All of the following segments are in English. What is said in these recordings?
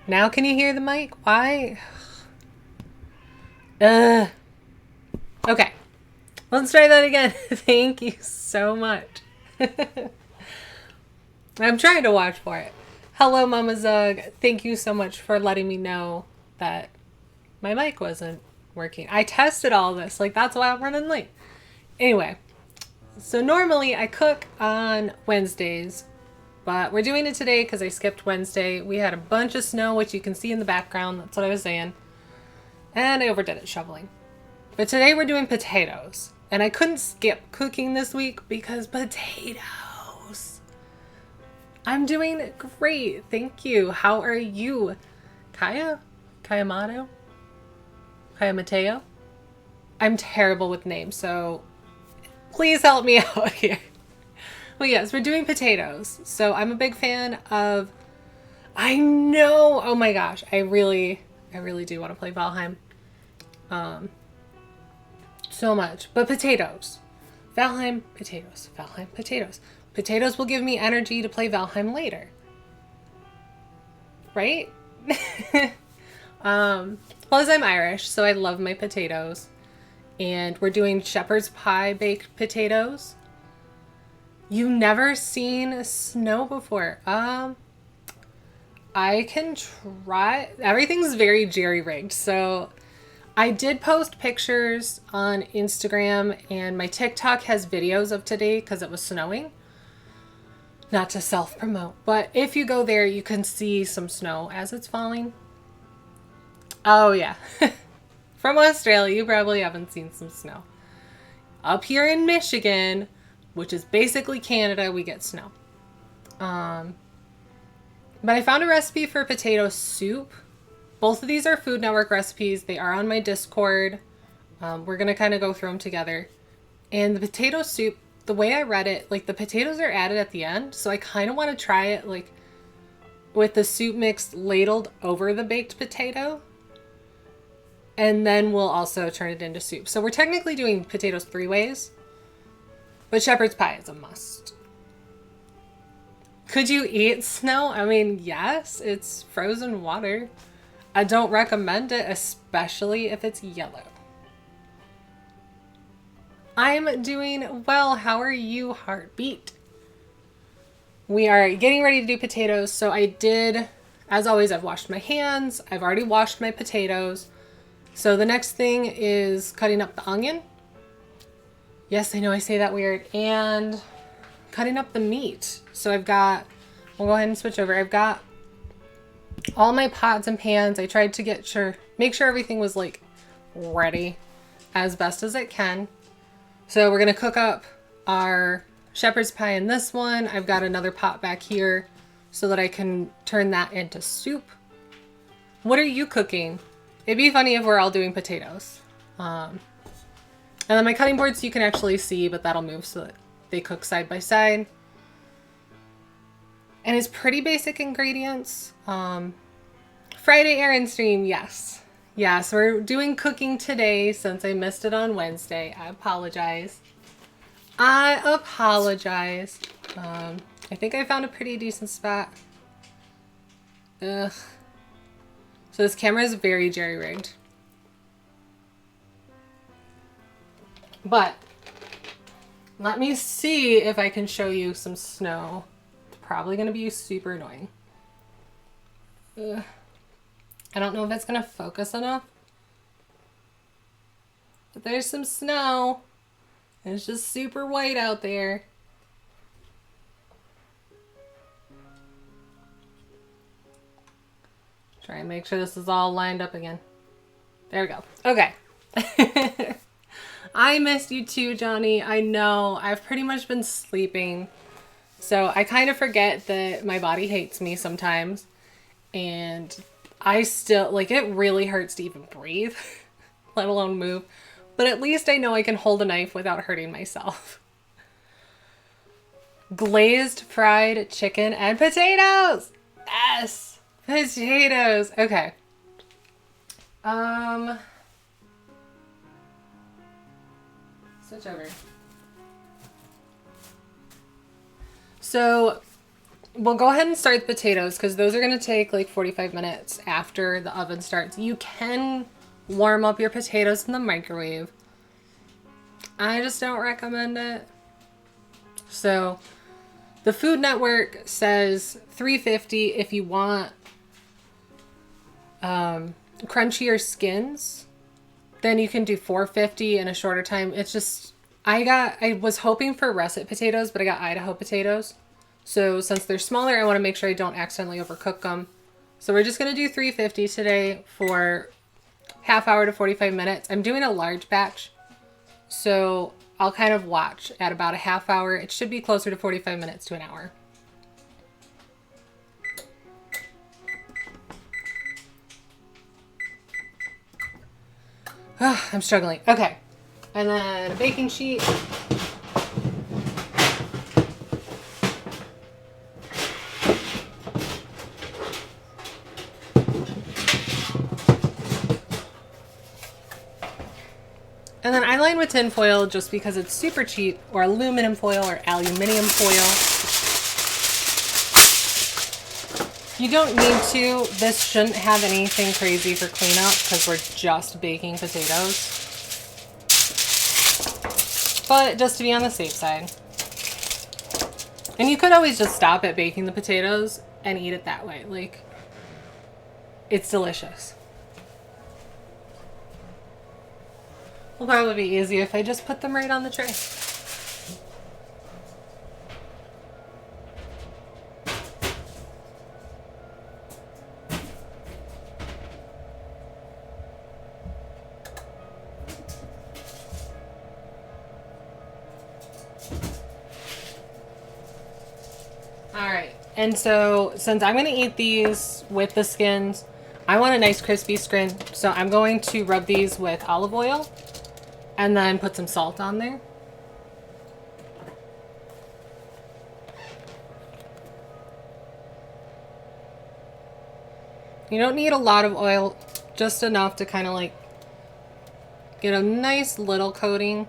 Now can you hear the mic? Why? Okay. Let's try that again. Thank you so much. I'm trying to watch for it. Hello, Mama Zug. Thank you so much for letting me know that my mic wasn't working. I tested all this. Like, that's why I'm running late. Anyway, so normally I cook on Wednesdays, but we're doing it today because I skipped Wednesday. We had a bunch of snow, which you can see in the background. That's what I was saying. And I overdid it shoveling. But today we're doing potatoes. And I couldn't skip cooking this week because potatoes. I'm doing great. Thank you. How are you? Kaya? Kaya Mato? Kaya Mateo? I'm terrible with names, so please help me out here. Well, yes, we're doing potatoes. So I'm a big fan of... I know! Oh my gosh. I really do want to play Valheim. So much. But potatoes. Valheim, potatoes. Valheim, potatoes. Potatoes will give me energy to play Valheim later. Right? Plus I'm Irish, so I love my potatoes. And we're doing shepherd's pie baked potatoes. You've never seen snow before. I can try. Everything's very jerry-rigged, so I did post pictures on Instagram, and my TikTok has videos of today because it was snowing. Not to self-promote, but if you go there, you can see some snow as it's falling. Oh yeah. From Australia, you probably haven't seen some snow. Up here in Michigan, which is basically Canada, we get snow. But I found a recipe for potato soup. Both of these are Food Network recipes. They are on my Discord. We're going to kind of go through them together. And the potato soup, the way I read it, like the potatoes are added at the end. So I kind of want to try it like with the soup mix ladled over the baked potato. And then we'll also turn it into soup. So we're technically doing potatoes 3 ways. But shepherd's pie is a must. Could you eat snow? I mean, yes, it's frozen water. I don't recommend it, especially if it's yellow. I'm doing well. How are you, Heartbeat? We are getting ready to do potatoes. So I did, as always, I've washed my hands. I've already washed my potatoes. So the next thing is cutting up the onion. Yes, I know I say that weird. And cutting up the meat. So we'll go ahead and switch over. I've got all my pots and pans. I tried to make sure everything was like ready as best as it can. So we're going to cook up our shepherd's pie in this one. I've got another pot back here so that I can turn that into soup. What are you cooking? It'd be funny if we're all doing potatoes. And then my cutting boards you can actually see, but that'll move so that they cook side by side. And it's pretty basic ingredients. Friday errand stream, yes. Yes, we're doing cooking today since I missed it on Wednesday. I apologize. I think I found a pretty decent spot. Ugh. So this camera is very jerry-rigged. But let me see if I can show you some snow. It's probably going to be super annoying. Ugh. I don't know if it's going to focus enough. But there's some snow. And it's just super white out there. Try and make sure this is all lined up again. There we go. Okay. I missed you too, Johnny. I know. I've pretty much been sleeping. So I kind of forget that my body hates me sometimes. And I still, like, it really hurts to even breathe, let alone move. But at least I know I can hold a knife without hurting myself. Glazed fried chicken and potatoes! Yes! Potatoes! Okay. Switch over. So we'll go ahead and start the potatoes because those are going to take like 45 minutes after the oven starts. You can warm up your potatoes in the microwave. I just don't recommend it. So the Food Network says 350 if you want crunchier skins. Then you can do 450 in a shorter time. It's just, I was hoping for russet potatoes, but I got Idaho potatoes. So since they're smaller, I want to make sure I don't accidentally overcook them. So we're just going to do 350 today for half hour to 45 minutes. I'm doing a large batch, so I'll kind of watch at about a half hour. It should be closer to 45 minutes to an hour. I'm struggling. Okay. And then a baking sheet. And then I line with tin foil just because it's super cheap, or aluminum foil or aluminium foil. You don't need to. This shouldn't have anything crazy for cleanup because we're just baking potatoes. But just to be on the safe side. And you could always just stop at baking the potatoes and eat it that way. Like, it's delicious. It'll probably be easier if I just put them right on the tray. Alright, and so since I'm going to eat these with the skins, I want a nice crispy skin, so I'm going to rub these with olive oil and then put some salt on there. You don't need a lot of oil, just enough to kind of like get a nice little coating,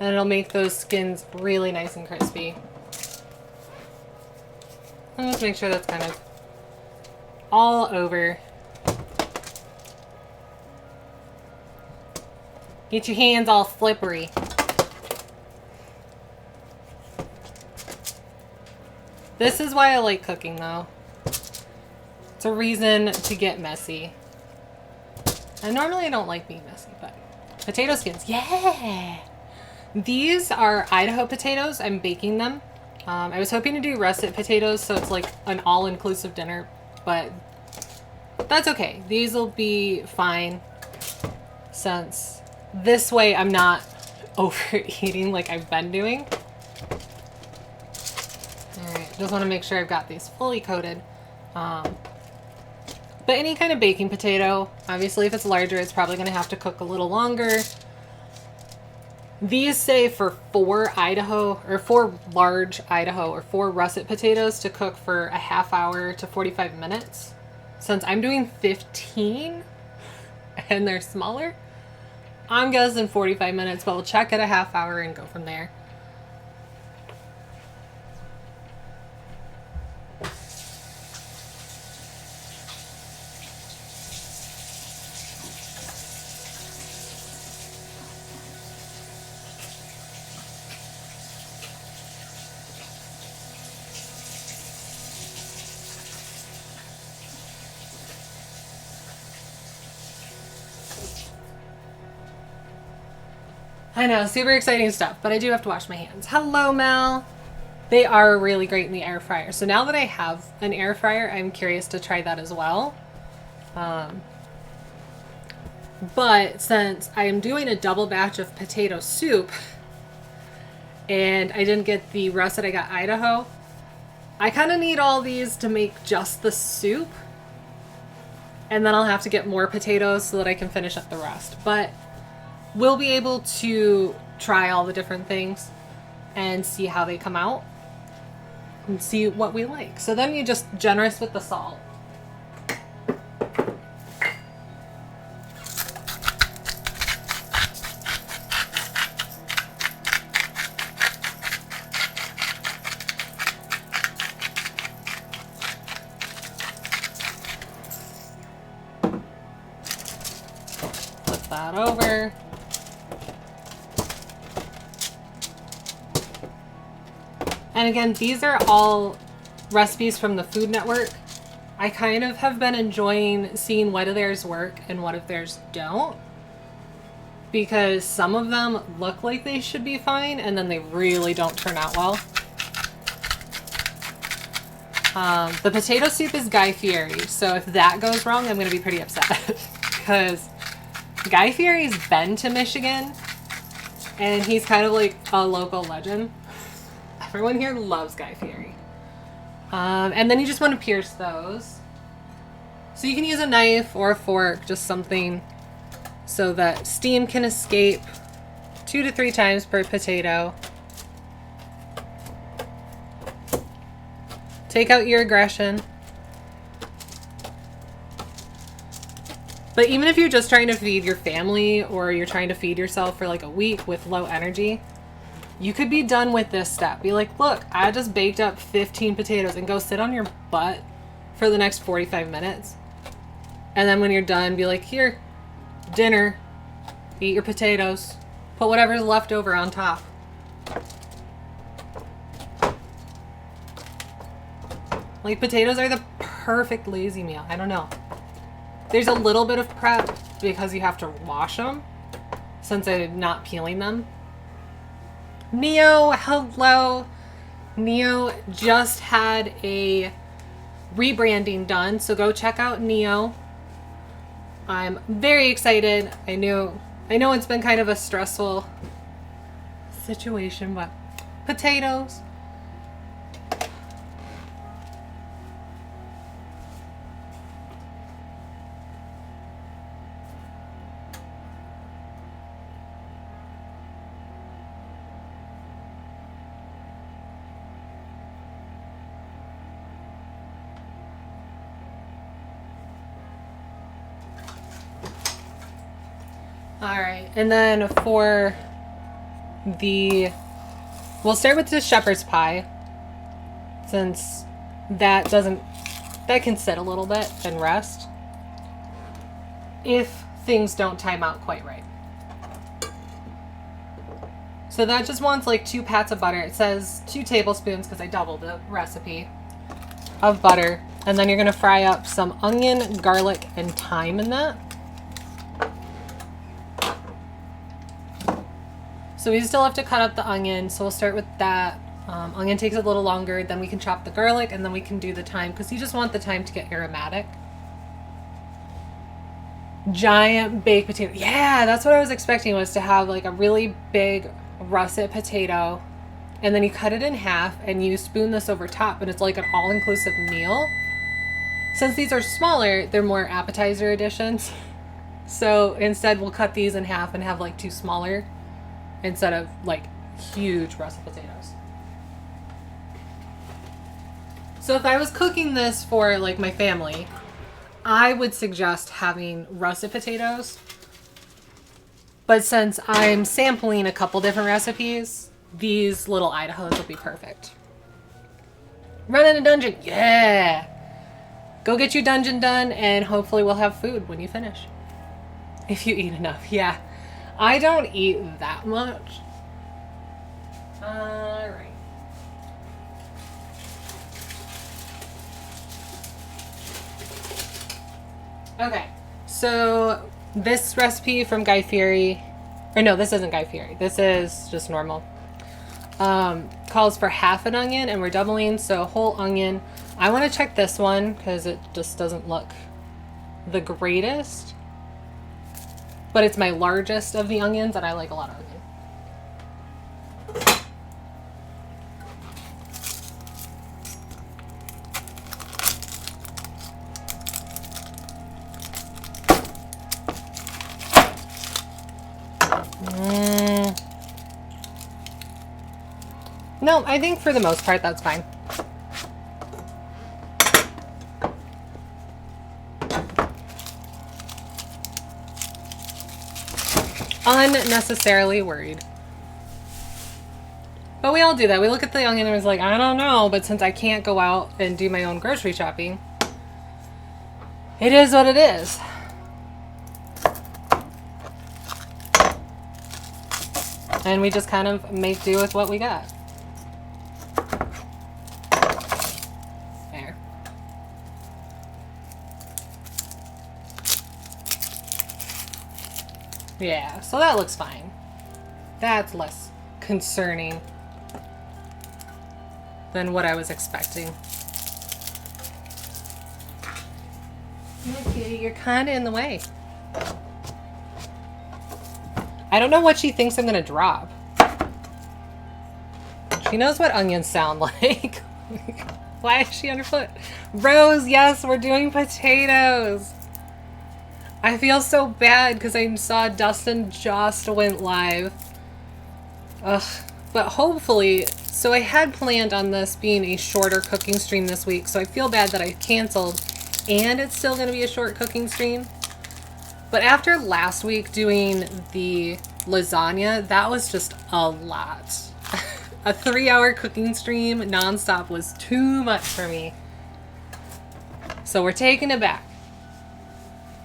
and it'll make those skins really nice and crispy. And just make sure that's kind of all over. Get your hands all slippery. This is why I like cooking though. It's a reason to get messy. And normally I don't like being messy, but potato skins, yeah! These are Idaho potatoes. I'm baking them. I was hoping to do russet potatoes, so it's like an all-inclusive dinner, but that's okay. These will be fine since this way I'm not overeating like I've been doing. Alright, just want to make sure I've got these fully coated. But any kind of baking potato, obviously if it's larger, it's probably going to have to cook a little longer. These say for 4 large Idaho or 4 russet potatoes to cook for a half hour to 45 minutes. Since I'm doing 15 and they're smaller, I'm guessing 45 minutes, but we'll check at a half hour and go from there. I know, super exciting stuff, but I do have to wash my hands. Hello, Mel. They are really great in the air fryer. So now that I have an air fryer, I'm curious to try that as well. But since I am doing a double batch of potato soup and I didn't get the russet, I got Idaho, I kind of need all these to make just the soup. And then I'll have to get more potatoes so that I can finish up the rest. But we'll be able to try all the different things and see how they come out and see what we like. So then you're just generous with the salt. that over. And again, these are all recipes from the Food Network. I kind of have been enjoying seeing what of theirs work and what of theirs don't, because some of them look like they should be fine and then they really don't turn out well. The potato soup is Guy Fieri, so if that goes wrong, I'm going to be pretty upset because Guy Fieri's been to Michigan and he's kind of like a local legend. Everyone here loves Guy Fieri. And then you just want to pierce those. So you can use a knife or a fork, just something so that steam can escape 2 to 3 times per potato. Take out your aggression. But even if you're just trying to feed your family or you're trying to feed yourself for like a week with low energy, you could be done with this step. Be like, look, I just baked up 15 potatoes, and go sit on your butt for the next 45 minutes. And then when you're done, be like, here, dinner, eat your potatoes, put whatever's left over on top. Like, potatoes are the perfect lazy meal. I don't know. There's a little bit of prep because you have to wash them since I'm not peeling them. Neo, hello. Neo just had a rebranding done, so go check out Neo. I'm very excited. I know it's been kind of a stressful situation, but potatoes. Alright, and then for we'll start with the shepherd's pie, since that can sit a little bit and rest if things don't time out quite right. So that just wants like 2 pats of butter. It says 2 tablespoons because I doubled the recipe of butter. And then you're going to fry up some onion, garlic, and thyme in that. So we still have to cut up the onion, so we'll start with that. Onion takes a little longer, then we can chop the garlic, and then we can do the thyme, because you just want the thyme to get aromatic. Giant baked potato. Yeah, that's what I was expecting, was to have like a really big russet potato, and then you cut it in half, and you spoon this over top, and it's like an all-inclusive meal. Since these are smaller, they're more appetizer editions. So instead, we'll cut these in half and have like 2 smaller, instead of like huge russet potatoes. So if I was cooking this for like my family, I would suggest having russet potatoes. But since I'm sampling a couple different recipes, these little Idahos will be perfect. Run in a dungeon. Yeah. Go get your dungeon done, and hopefully we'll have food when you finish. If you eat enough. Yeah. I don't eat that much. Alright. Okay, so this recipe from Guy Fieri, or no, this isn't Guy Fieri. This is just normal. Calls for half an onion, and we're doubling, so whole onion. I want to check this one because it just doesn't look the greatest. But it's my largest of the onions, and I like a lot of onion. No, I think for the most part, that's fine. Unnecessarily worried. But we all do that. We look at the onion and it's like, I don't know, but since I can't go out and do my own grocery shopping, it is what it is. And we just kind of make do with what we got. There. Yeah, so that looks fine. That's less concerning than what I was expecting. Okay, you're kind of in the way. I don't know what she thinks I'm gonna drop. She knows what onions sound like. Why is she underfoot? Rose, yes, we're doing potatoes. I feel so bad because I saw Dustin just went live. Ugh. But hopefully, so I had planned on this being a shorter cooking stream this week, so I feel bad that I canceled, and it's still going to be a short cooking stream. But after last week doing the lasagna, that was just a lot. A 3-hour cooking stream nonstop was too much for me. So we're taking it back.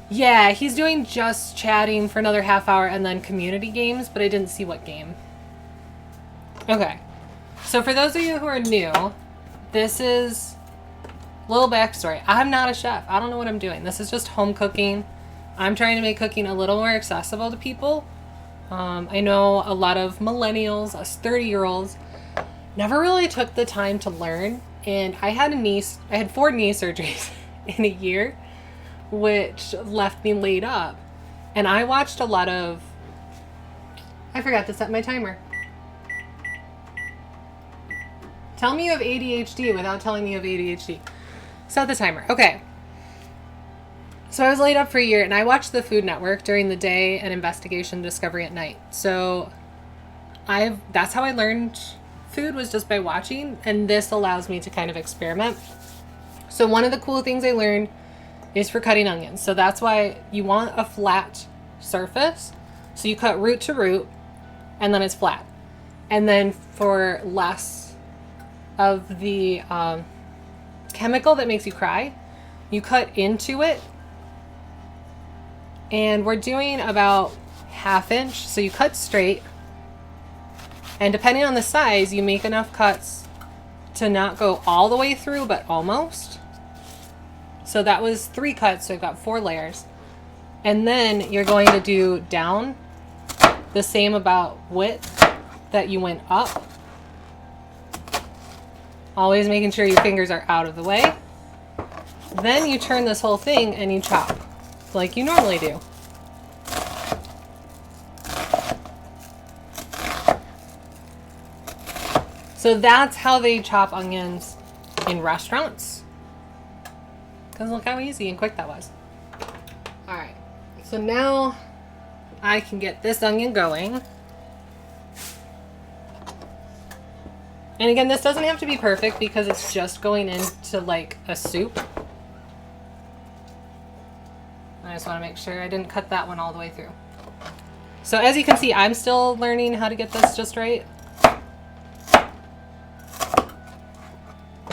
Yeah, he's doing just chatting for another half hour and then community games, but I didn't see what game. Okay. So for those of you who are new, this is a little backstory. I'm not a chef. I don't know what I'm doing. This is just home cooking. I'm trying to make cooking a little more accessible to people. I know a lot of millennials, us 30-year-olds, never really took the time to learn. And I had 4 knee surgeries in a year, which left me laid up. And I watched a lot of... I forgot to set my timer. Tell me you have ADHD without telling me you have ADHD. Set the timer. Okay. So I was laid up for a year, and I watched the Food Network during the day and Investigation Discovery at night. So that's how I learned food, was just by watching, and this allows me to kind of experiment. So one of the cool things I learned is for cutting onions. So that's why you want a flat surface. So you cut root to root, and then it's flat. And then for less of the chemical that makes you cry, you cut into it. And we're doing about 1/2 inch. So you cut straight. And depending on the size, you make enough cuts to not go all the way through, but almost. So that was 3 cuts, so I've got 4 layers. And then you're going to do down the same about width that you went up. Always making sure your fingers are out of the way. Then you turn this whole thing and you chop like you normally do. So that's how they chop onions in restaurants. Because look how easy and quick that was. Alright, so now I can get this onion going. And again, this doesn't have to be perfect because it's just going into like a soup. I just want to make sure I didn't cut that one all the way through. So as you can see, I'm still learning how to get this just right.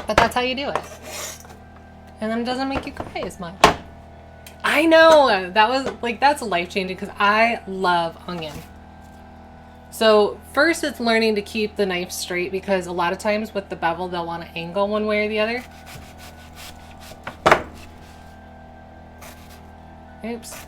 But that's how you do it. And then it doesn't make you cry as much. I know! That was like, that's life-changing because I love onion. So first it's learning to keep the knife straight because a lot of times with the bevel they'll want to angle one way or the other. Oops.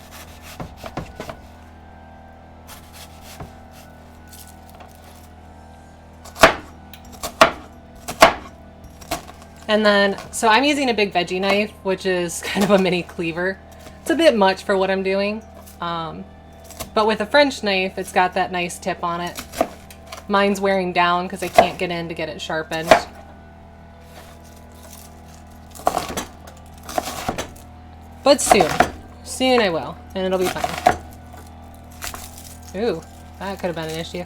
And then, so I'm using a big veggie knife, which is kind of a mini cleaver. It's a bit much for what I'm doing. But with a French knife, it's got that nice tip on it. Mine's wearing down because I can't get in to get it sharpened. But soon. Soon I will. And it'll be fine. Ooh, that could have been an issue.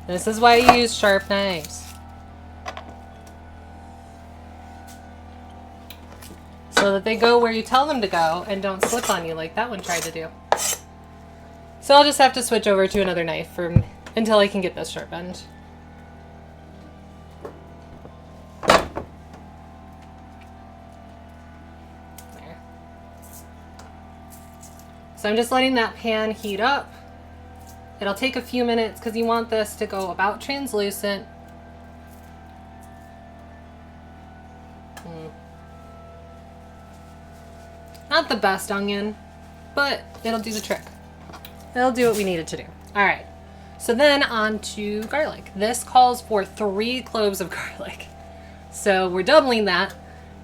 This is why you use sharp knives. So that they go where you tell them to go and don't slip on you like that one tried to do. So I'll just have to switch over to another knife until I can get this sharpened. There. So I'm just letting that pan heat up. It'll take a few minutes because you want this to go about translucent. Not the best onion, but it'll do the trick. It'll do what we need it to do. All right. So then on to garlic. This calls for 3 cloves of garlic. So we're doubling that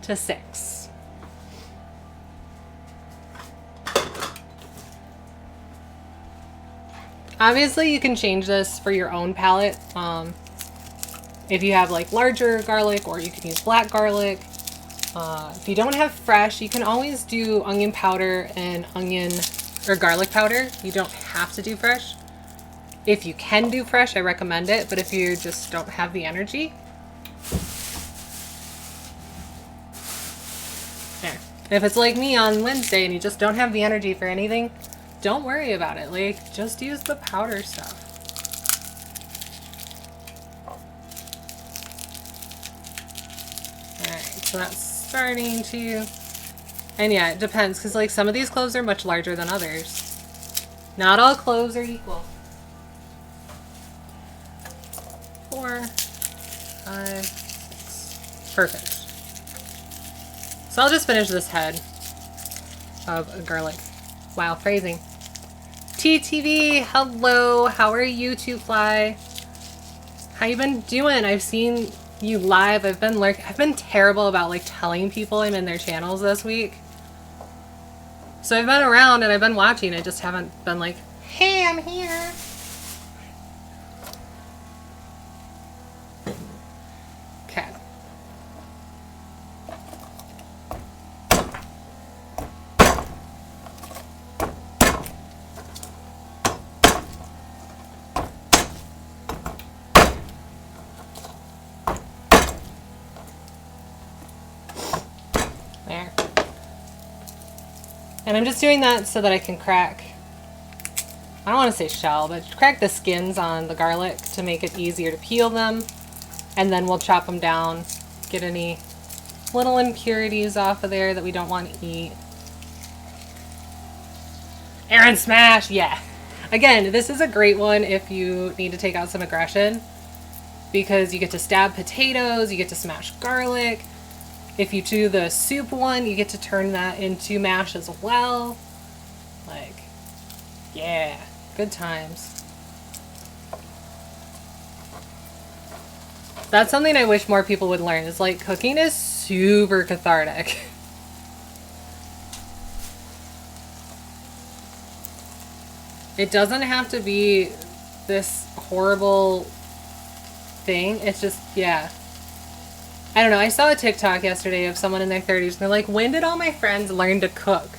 to 6. Obviously you can change this for your own palate. If you have like larger garlic, or you can use black garlic. If you don't have fresh, you can always do onion powder and onion or garlic powder. You don't have to do fresh. If you can do fresh, I recommend it, but if you just don't have the energy. There. If it's like me on Wednesday and you just don't have the energy for anything, don't worry about it. Like, just use the powder stuff. Alright, so that's starting to... And yeah, it depends, because like some of these cloves are much larger than others. Not all cloves are equal. 4, 5, 6. Perfect. So I'll just finish this head of garlic. Wow, phrasing. TTV, hello. How are you, Two Fly? How you been doing? I've seen you live. I've been terrible about like telling people I'm in their channels this week. So I've been around and I've been watching. I just haven't been like, hey, I'm here. Okay. There. And I'm just doing that so that I can crack, I don't want to say shell, but crack the skins on the garlic to make it easier to peel them. And then we'll chop them down, get any little impurities off of there that we don't want to eat. Aaron Smash, yeah. Again, this is a great one if you need to take out some aggression, because you get to stab potatoes, you get to smash garlic. If you do the soup one, you get to turn that into mash as well. Like, yeah, good times. That's something I wish more people would learn, is like cooking is super cathartic. It doesn't have to be this horrible thing. It's just, yeah. I don't know. I saw a TikTok yesterday of someone in their 30s and they're like, when did all my friends learn to cook?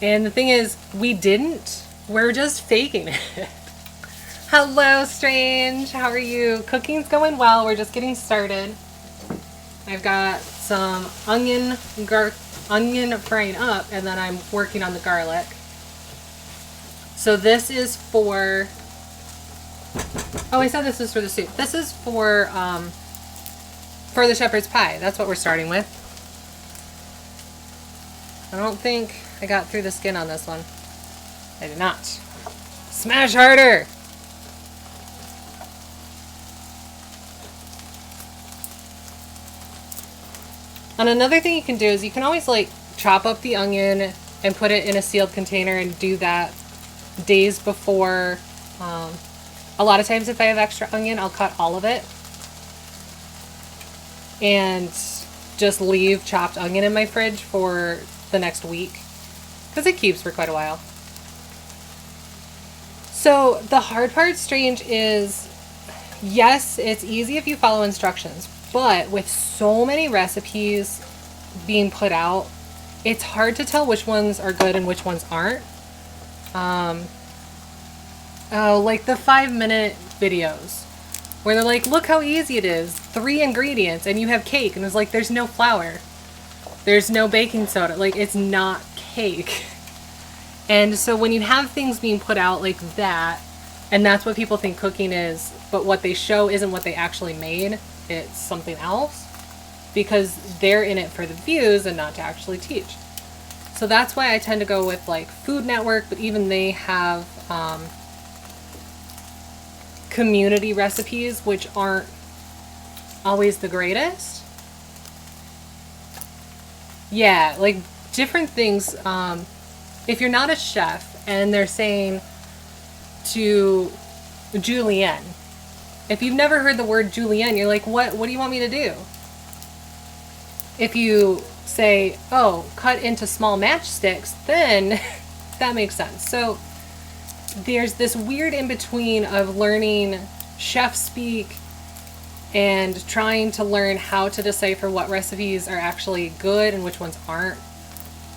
And the thing is, we didn't. We're just faking it. Hello, Strange. How are you? Cooking's going well. We're just getting started. I've got some onion frying up, and then I'm working on the garlic. So this is for... Oh, I said this was for the soup. This is for the shepherd's pie. That's what we're starting with. I don't think I got through the skin on this one. I did not. Smash harder! And another thing you can do is you can always like chop up the onion and put it in a sealed container and do that days before. A lot of times if I have extra onion, I'll cut all of it and just leave chopped onion in my fridge for the next week, because it keeps for quite a while. So the hard part, Strange, is yes, it's easy if you follow instructions, but with so many recipes being put out, it's hard to tell which ones are good and which ones aren't. Like the 5-minute videos where they're like, look how easy it is, 3 ingredients and you have cake, and it's like, there's no flour, there's no baking soda, like it's not cake. And so when you have things being put out like that, and that's what people think cooking is, but what they show isn't what they actually made, it's something else, because they're in it for the views and not to actually teach. So that's why I tend to go with like Food Network, but even they have community recipes, which aren't always the greatest. Yeah, like different things. If you're not a chef and they're saying to julienne, if you've never heard the word julienne, you're like, what do you want me to do? If you say, oh, cut into small matchsticks, then that makes sense. So there's this weird in between of learning chef speak and trying to learn how to decipher what recipes are actually good and which ones aren't.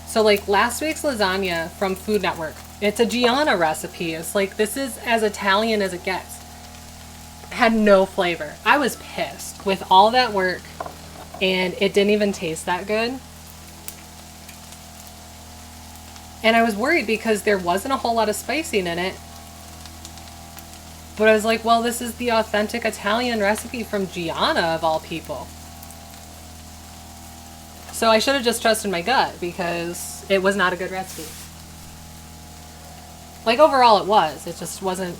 So like last week's lasagna from Food Network, it's a Gianna recipe. It's like, this is as Italian as it gets. Had no flavor. I was pissed with all that work and it didn't even taste that good. And I was worried because there wasn't a whole lot of spicing in it. But I was like, well, this is the authentic Italian recipe from Gianna, of all people. So I should have just trusted my gut because it was not a good recipe. Like overall it was. It just wasn't,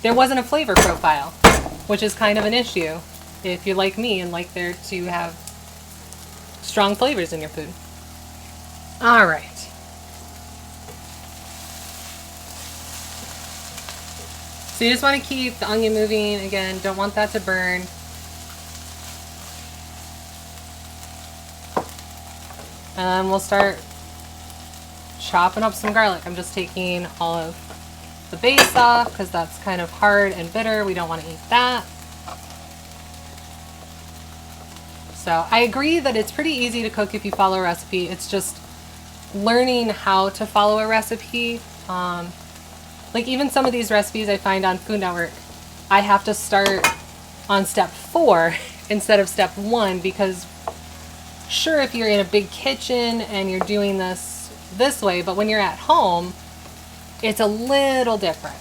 there wasn't a flavor profile, which is kind of an issue if you're like me and like there to have strong flavors in your food. All right. So you just want to keep the onion moving. Again, don't want that to burn. And then we'll start chopping up some garlic. I'm just taking all of the base off because that's kind of hard and bitter. We don't want to eat that. So I agree that it's pretty easy to cook if you follow a recipe. It's just learning how to follow a recipe. Like even some of these recipes I find on Food Network, I have to start on step 4 instead of step 1 because sure, if you're in a big kitchen and you're doing this way, but when you're at home, it's a little different.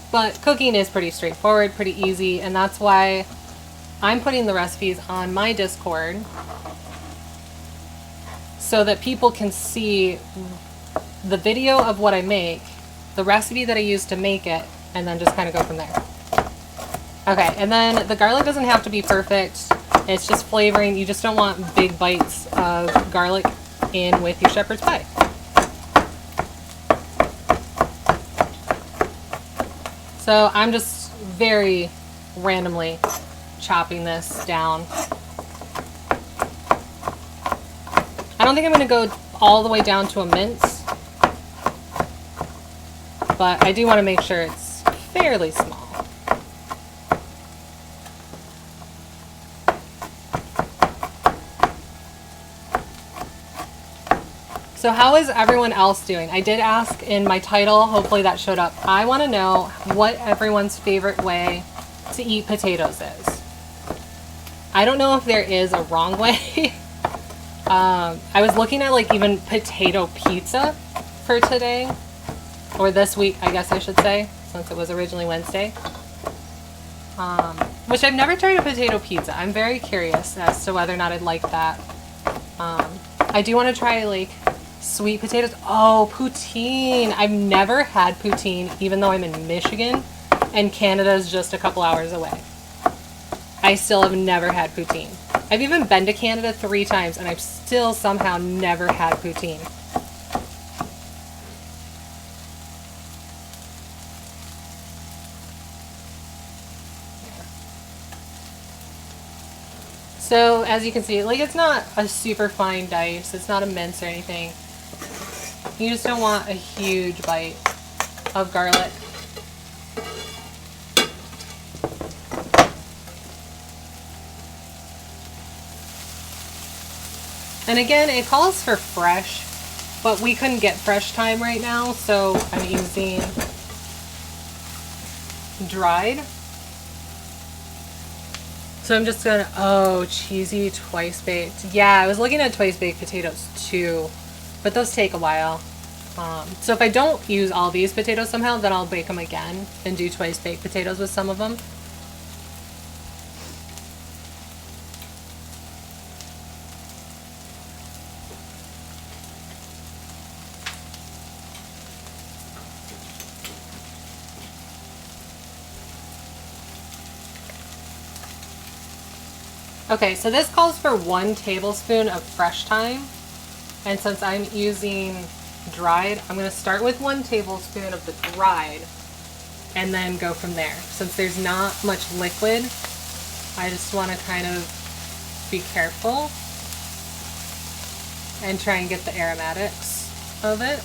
But cooking is pretty straightforward, pretty easy, and that's why I'm putting the recipes on my Discord so that people can see the video of what I make, the recipe that I use to make it, and then just kind of go from there. Okay, and then the garlic doesn't have to be perfect. It's just flavoring. You just don't want big bites of garlic in with your shepherd's pie. So I'm just very randomly chopping this down. I don't think I'm going to go all the way down to a mince, but I do want to make sure it's fairly small. So how is everyone else doing? I did ask in my title, hopefully that showed up. I want to know what everyone's favorite way to eat potatoes is. I don't know if there is a wrong way. I was looking at like even potato pizza for today, or this week, I guess I should say, since it was originally Wednesday. Which I've never tried a potato pizza. I'm very curious as to whether or not I'd like that. I do want to try like sweet potatoes. Oh, poutine. I've never had poutine, even though I'm in Michigan and Canada is just a couple hours away. I still have never had poutine. I've even been to Canada 3 times and I've still somehow never had poutine. So as you can see, like it's not a super fine dice. It's not a mince or anything. You just don't want a huge bite of garlic. And again, it calls for fresh, but we couldn't get fresh thyme right now, so I'm using dried. So I'm just gonna, oh, cheesy twice baked. Yeah, I was looking at twice baked potatoes too, but those take a while. So if I don't use all these potatoes somehow, then I'll bake them again and do twice baked potatoes with some of them. Okay, so this calls for 1 tablespoon of fresh thyme. And since I'm using dried, I'm going to start with 1 tablespoon of the dried and then go from there. Since there's not much liquid, I just want to kind of be careful and try and get the aromatics of it.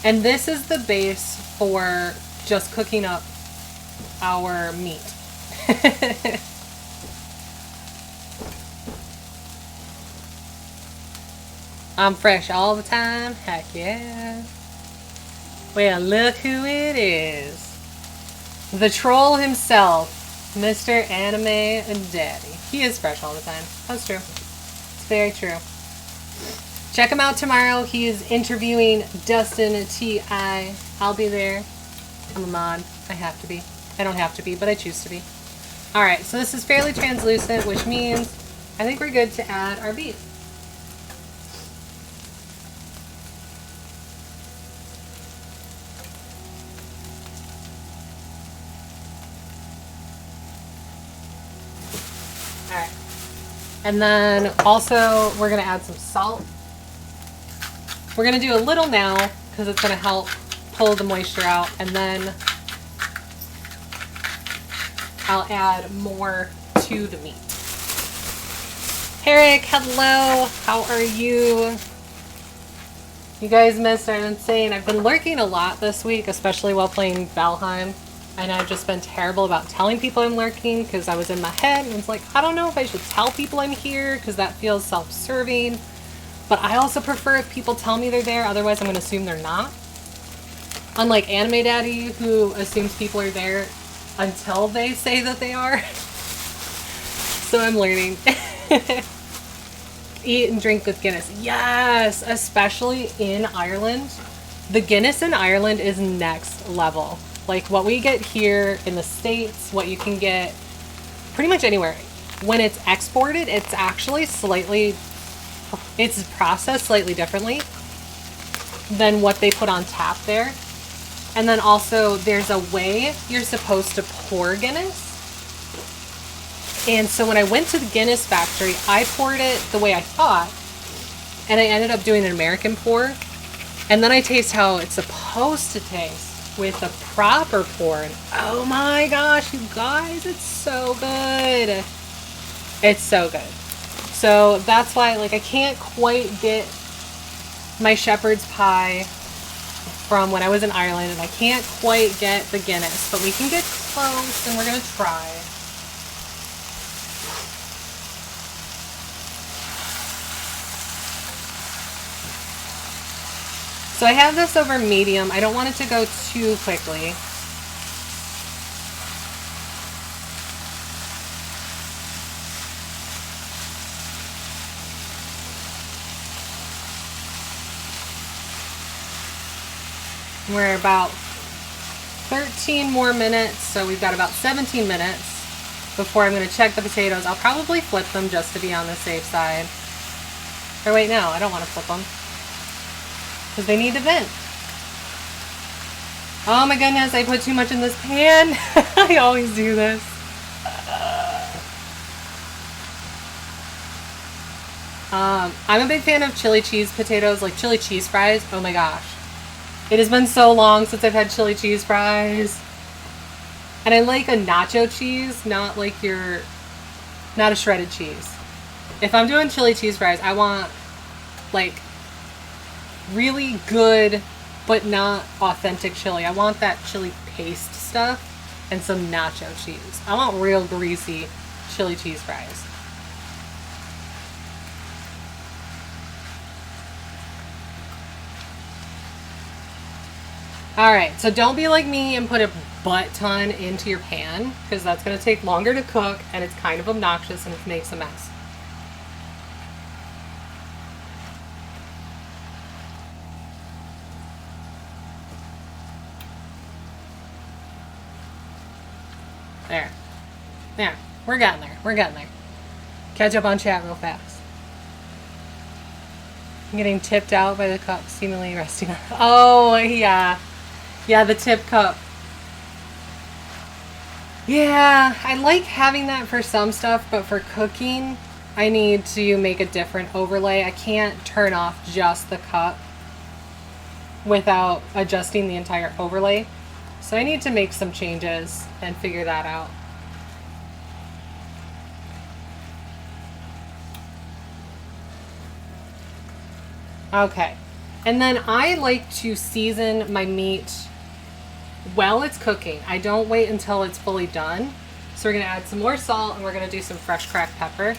And this is the base for just cooking up our meat. I'm fresh all the time. Heck yeah. Well, look who it is. The troll himself, Mr. Anime and Daddy. He is fresh all the time. That's true. It's very true. Check him out tomorrow. He is interviewing Dustin T.I. I'll be there. I'm a mod. I have to be. I don't have to be, but I choose to be. Alright, so this is fairly translucent, which means I think we're good to add our beef. Alright. And then also we're going to add some salt. We're going to do a little now because it's going to help pull the moisture out, and then I'll add more to the meat. Eric, hello. How are you? You guys missed, I've been saying I've been lurking a lot this week, especially while playing Valheim. And I've just been terrible about telling people I'm lurking because I was in my head and was like, I don't know if I should tell people I'm here because that feels self-serving. But I also prefer if people tell me they're there, otherwise I'm going to assume they're not. Unlike Anime Daddy, who assumes people are there until they say that they are. So I'm learning. Eat and drink with Guinness. Yes, especially in Ireland. The Guinness in Ireland is next level. Like what we get here in the States, what you can get pretty much anywhere. When it's exported, it's actually it's processed slightly differently than what they put on tap there. And then also there's a way you're supposed to pour Guinness. And so when I went to the Guinness factory, I poured it the way I thought. And I ended up doing an American pour. And then I taste how it's supposed to taste with a proper pour. And oh my gosh, you guys, it's so good. It's so good. So that's why, like, I can't quite get my shepherd's pie from when I was in Ireland, and I can't quite get the Guinness, but we can get close, and we're gonna try. So I have this over medium. I don't want it to go too quickly. We're about 13 more minutes, so we've got about 17 minutes before I'm going to check the potatoes. I'll probably flip them just to be on the safe side. Or wait, no, I don't want to flip them, because they need to vent. Oh my goodness, I put too much in this pan. I always do this. I'm a big fan of chili cheese potatoes, like chili cheese fries. Oh my gosh. It has been so long since I've had chili cheese fries. And I like a nacho cheese, not like not a shredded cheese. If I'm doing chili cheese fries, I want like really good, but not authentic chili. I want that chili paste stuff and some nacho cheese. I want real greasy chili cheese fries. Alright, so don't be like me and put a butt ton into your pan, because that's going to take longer to cook and it's kind of obnoxious and it makes a mess. There. There. We're getting there. We're getting there. Catch up on chat real fast. I'm getting tipped out by the cup seemingly resting on. Oh, yeah. Yeah, the tip cup. Yeah, I like having that for some stuff, but for cooking, I need to make a different overlay. I can't turn off just the cup without adjusting the entire overlay. So I need to make some changes and figure that out. Okay. And then I like to season my meat while it's cooking. I don't wait until it's fully done. So we're going to add some more salt and we're going to do some fresh cracked pepper.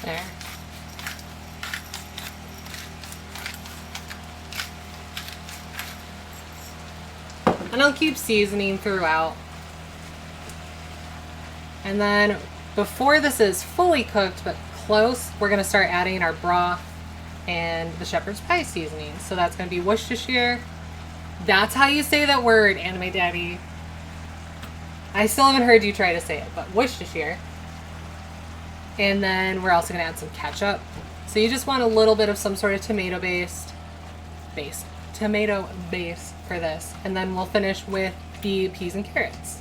There. And I'll keep seasoning throughout. And then before this is fully cooked but close, we're going to start adding our broth and the shepherd's pie seasoning. So that's going to be Worcestershire. That's how you say that word, Anime Daddy. I still haven't heard you try to say it, but Worcestershire. And then we're also going to add some ketchup. So you just want a little bit of some sort of tomato base for this. And then we'll finish with the peas and carrots.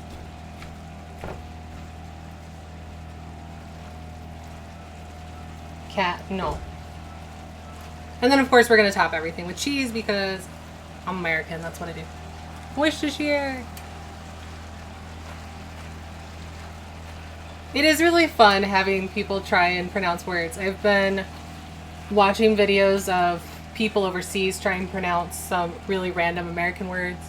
No. And then of course we're going to top everything with cheese because I'm American, that's what I do. Worcestershire. It is really fun having people try and pronounce words. I've been watching videos of people overseas try and pronounce some really random American words.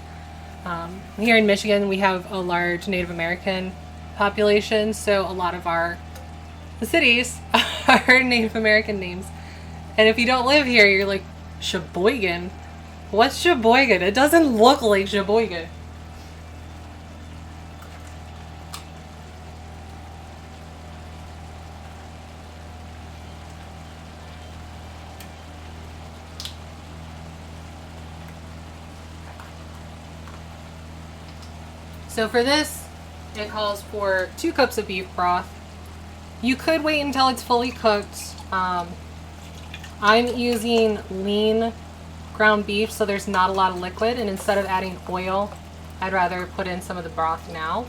Here in Michigan, we have a large Native American population, so a lot of the cities are Native American names. And if you don't live here, you're like, Sheboygan? What's Sheboygan? It doesn't look like Sheboygan. So for this, it calls for 2 cups of beef broth. You could wait until it's fully cooked. I'm using lean ground beef, so there's not a lot of liquid, and instead of adding oil, I'd rather put in some of the broth now.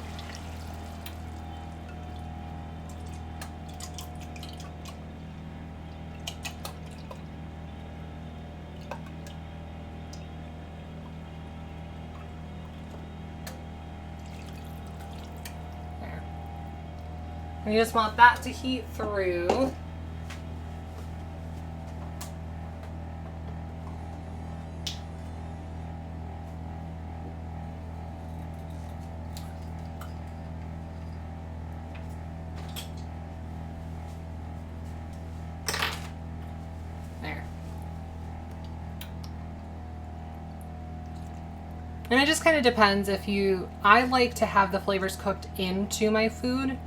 And you just want that to heat through. There. And it just kind of depends if I like to have the flavors cooked into my food.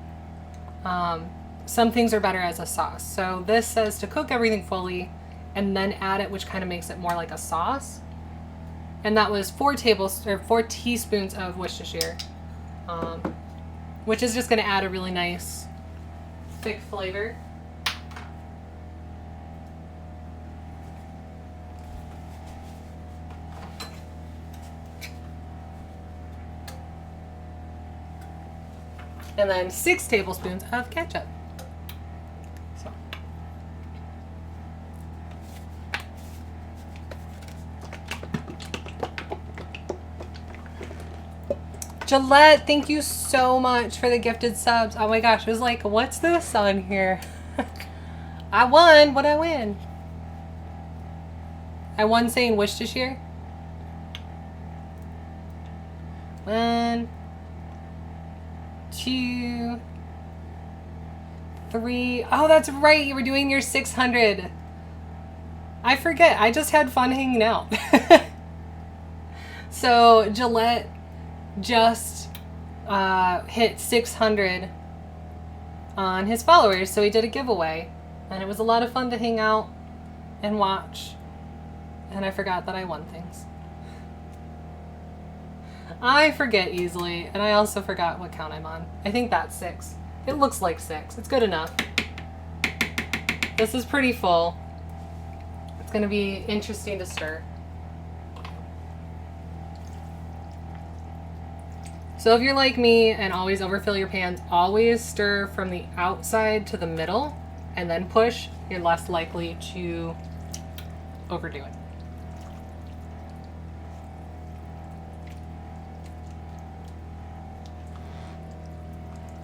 Some things are better as a sauce. So this says to cook everything fully and then add it, which kind of makes it more like a sauce. And that was 4 teaspoons of Worcestershire, which is just going to add a really nice thick flavor. And then 6 tablespoons of ketchup. So. Gillette, thank you so much for the gifted subs. Oh my gosh, it was like, what's this on here? I won. What'd I win? I won saying Worcestershire. 1, 2, 3. Oh, that's right. You were doing your 600. I forget. I just had fun hanging out. So Gillette just hit 600 on his followers. So he did a giveaway. And it was a lot of fun to hang out and watch. And I forgot that I won things. I forget easily, and I also forgot what count I'm on. I think that's 6. It looks like 6. It's good enough. This is pretty full. It's going to be interesting to stir. So if you're like me and always overfill your pans, always stir from the outside to the middle and then push. You're less likely to overdo it.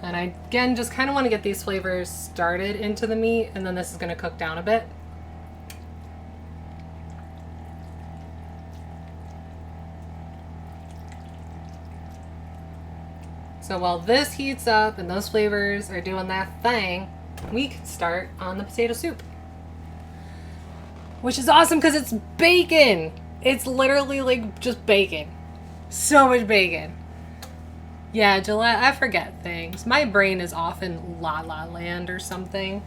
And I, again, just kind of want to get these flavors started into the meat, and then this is going to cook down a bit. So while this heats up and those flavors are doing that thing, we can start on the potato soup. Which is awesome because it's bacon. It's literally like just bacon. So much bacon. Yeah, Gillette, I forget things. My brain is off in La La Land or something.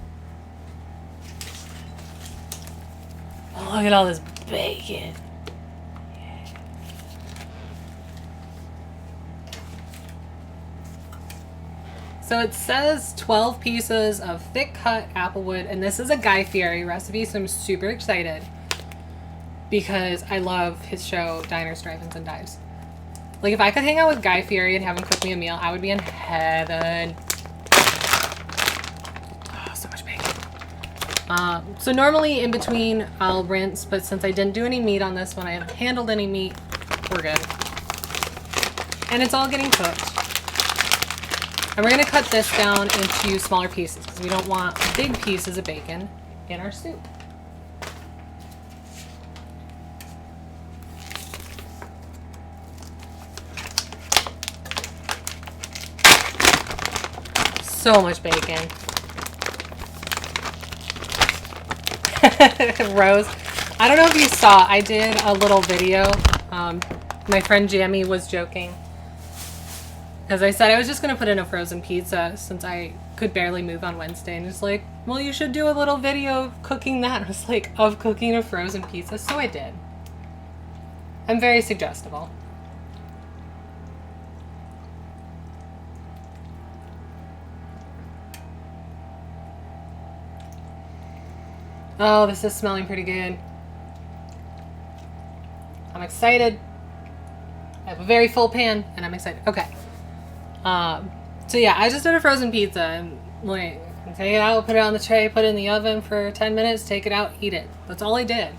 Oh, look at all this bacon. Yeah. So it says 12 pieces of thick cut applewood, and this is a Guy Fieri recipe, so I'm super excited because I love his show, Diners, Drive-Ins, and Dives. Like, if I could hang out with Guy Fieri and have him cook me a meal, I would be in heaven. Oh, so much bacon. So normally in between I'll rinse, but since I didn't do any meat on this one, I haven't handled any meat, we're good. And it's all getting cooked. And we're going to cut this down into smaller pieces because we don't want big pieces of bacon in our soup. So much bacon. Rose. I don't know if you saw, I did a little video. My friend Jamie was joking. Because I said I was just going to put in a frozen pizza since I could barely move on Wednesday. And it's like, well, you should do a little video of cooking that. I was like, of cooking a frozen pizza. So I did. I'm very suggestible. Oh, this is smelling pretty good. I'm excited. I have a very full pan, and I'm excited. Okay. So yeah, I just did a frozen pizza, and like, take it out, put it on the tray, put it in the oven for 10 minutes, take it out, eat it. That's all I did.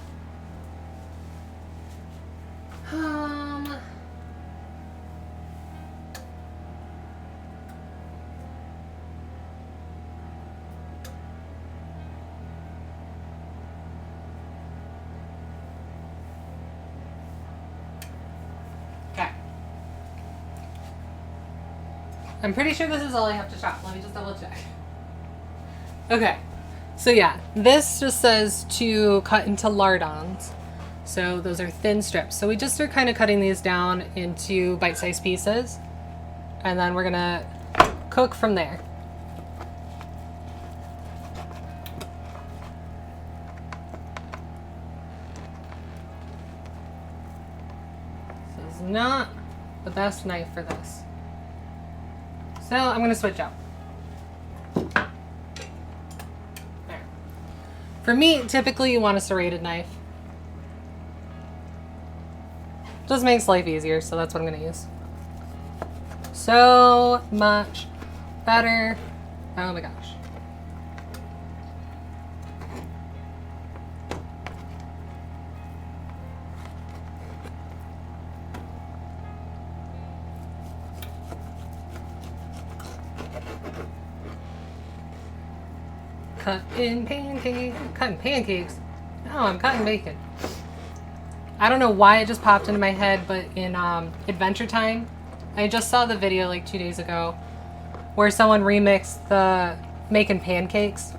I'm pretty sure this is all I have to chop. Let me just double check. Okay. So yeah, this just says to cut into lardons. So those are thin strips. So we just are kind of cutting these down into bite-sized pieces. And then we're gonna cook from there. This is not the best knife for this. So I'm going to switch out. There. For meat, typically you want a serrated knife. Just makes life easier, so that's what I'm going to use. So much better. Oh my gosh. Cutting pancakes. No, I'm cutting bacon. I don't know why it just popped into my head, but in Adventure Time, I just saw the video like 2 days ago where someone remixed the making pancakes.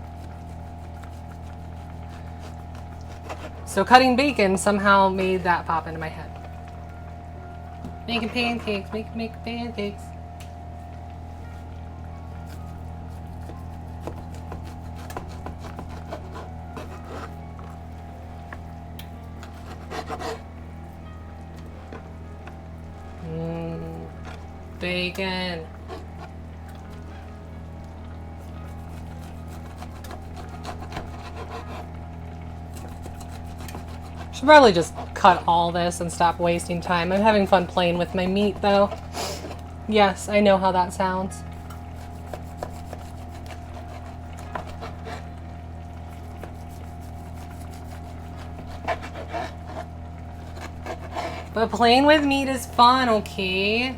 So cutting bacon somehow made that pop into my head. Making pancakes, make pancakes. bacon. Should probably just cut all this and stop wasting time. I'm having fun playing with my meat though. Yes, I know how that sounds. But playing with meat is fun, okay?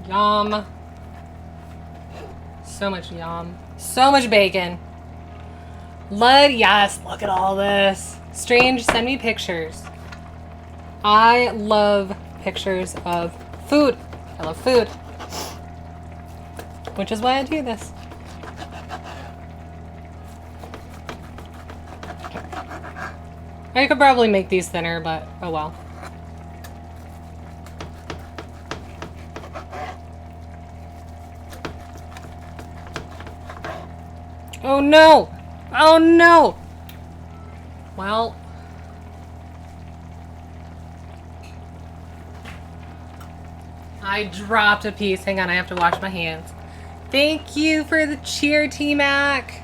Yum. So much yum. So much bacon. Lud, yes, look at all this. Strange, send me pictures. I love pictures of food. I love food. Which is why I do this. I could probably make these thinner, but oh well. Oh no! Oh no! Well. I dropped a piece. Hang on, I have to wash my hands. Thank you for the cheer, T-Mac.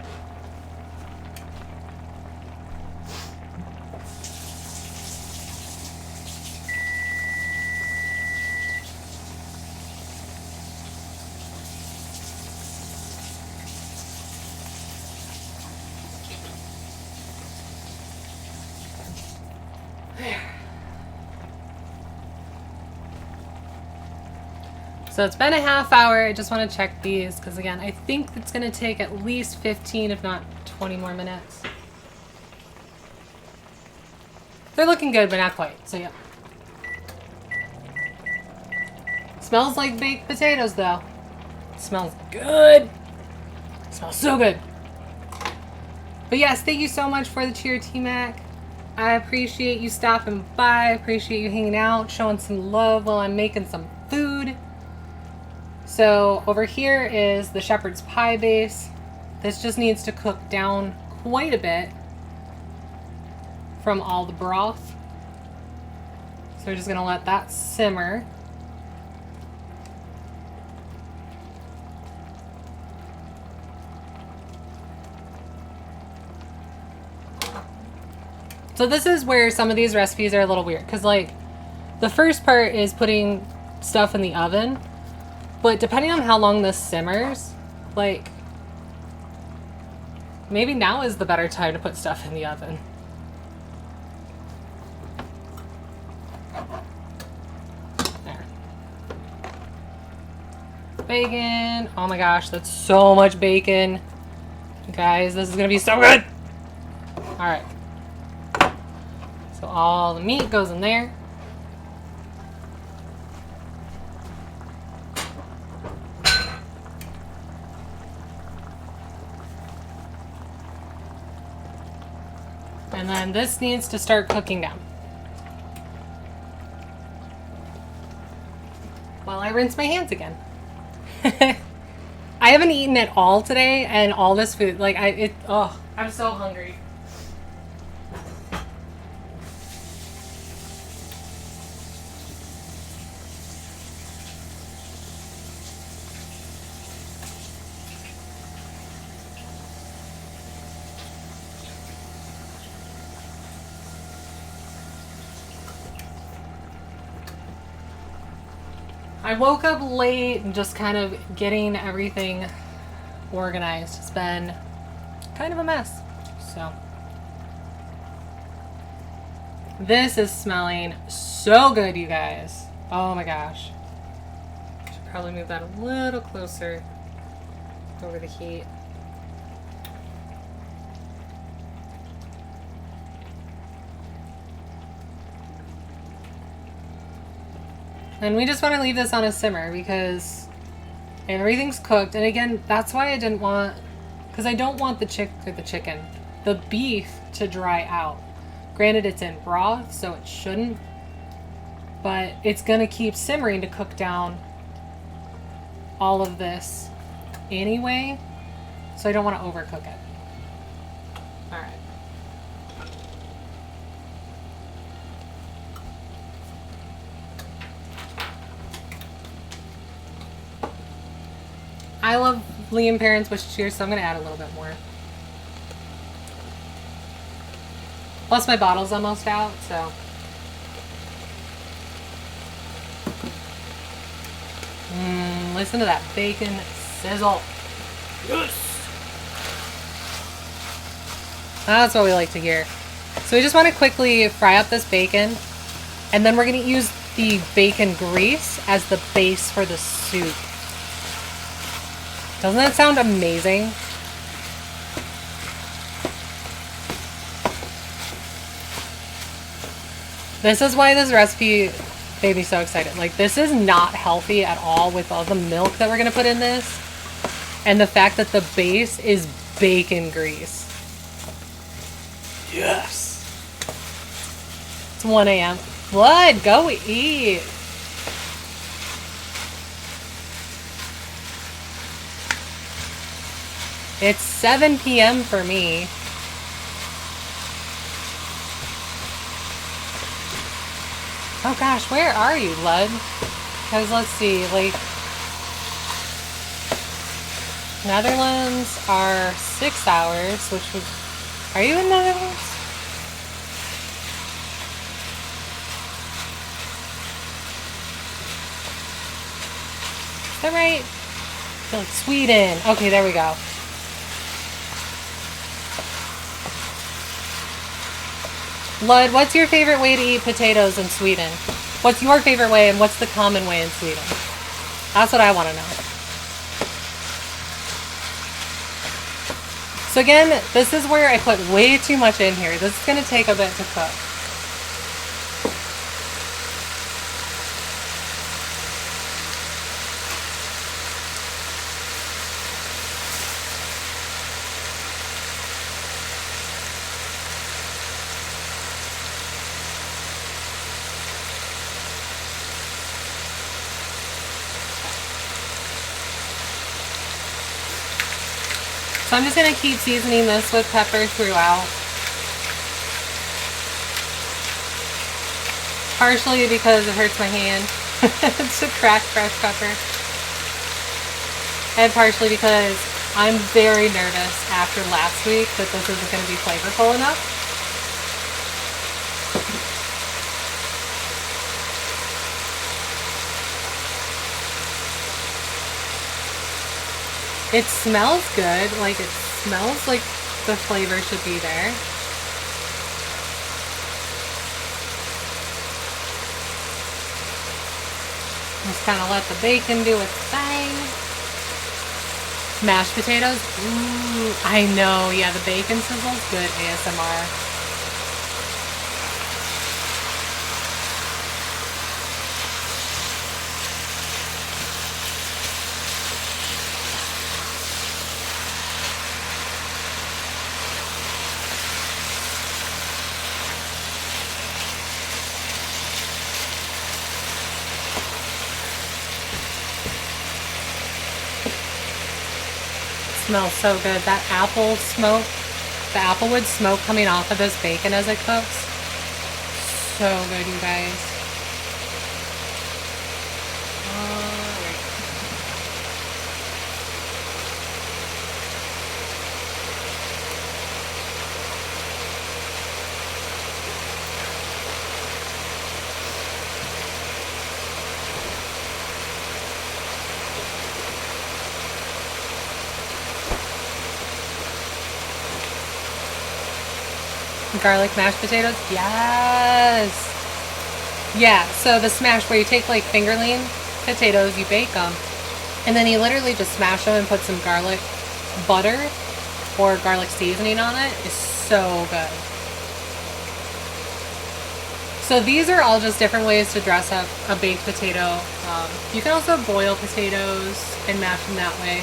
So it's been a half hour. I just want to check these because again, I think it's going to take at least 15, if not 20 more minutes. They're looking good, but not quite. So yeah. Smells like baked potatoes though. It smells good. It smells so good. But yes, thank you so much for the cheer, T-Mac. I appreciate you stopping by. I appreciate you hanging out, showing some love while I'm making some food. So over here is the shepherd's pie base. This just needs to cook down quite a bit from all the broth. So we're just gonna let that simmer. So this is where some of these recipes are a little weird because like the first part is putting stuff in the oven. But depending on how long this simmers, like, maybe now is the better time to put stuff in the oven. There. Bacon. Oh my gosh, that's so much bacon. Guys, this is gonna be so good. Alright. So all the meat goes in there. And then this needs to start cooking down. While I rinse my hands again. I haven't eaten at all today, and all this food, like I'm so hungry. I woke up late and just kind of getting everything organized. It's been kind of a mess. So this is smelling so good, you guys. Oh my gosh. Should probably move that a little closer over the heat. And we just want to leave this on a simmer because everything's cooked. And again, that's why I didn't want, because I don't want the beef to dry out. Granted, it's in broth, so it shouldn't, but it's going to keep simmering to cook down all of this anyway. So I don't want to overcook it. All right. I love Liam Perrin's Worcestershire, so I'm going to add a little bit more. Plus my bottle's almost out, so. Listen to that bacon sizzle. Yes! That's what we like to hear. So we just want to quickly fry up this bacon, and then we're going to use the bacon grease as the base for the soup. Doesn't that sound amazing? This is why this recipe made me so excited. Like, this is not healthy at all with all the milk that we're going to put in this. And the fact that the base is bacon grease. Yes! It's 1 a.m. Blood, go eat! It's 7 p.m. for me. Oh gosh, where are you, Lud? Because let's see, like, Netherlands are 6 hours, which would... Are you in Netherlands? Is that right? I feel like Sweden. Okay, there we go. Lud, what's your favorite way to eat potatoes in Sweden? What's your favorite way and what's the common way in Sweden? That's what I want to know. So again, this is where I put way too much in here. This is going to take a bit to cook. So I'm just going to keep seasoning this with pepper throughout. Partially because it hurts my hand to crack fresh pepper. And partially because I'm very nervous after last week that this isn't going to be flavorful enough. It smells good, like it smells like the flavor should be there. Just kind of let the bacon do its thing. Mashed potatoes, ooh, I know, yeah, the bacon sizzle's good ASMR. Smells so good. That apple smoke, the applewood smoke coming off of this bacon as it cooks. So good, you guys. Alright. Garlic mashed potatoes? Yes! Yeah, so the smash where you take like fingerling potatoes, you bake them, and then you literally just smash them and put some garlic butter or garlic seasoning on it is so good. So these are all just different ways to dress up a baked potato. You can also boil potatoes and mash them that way.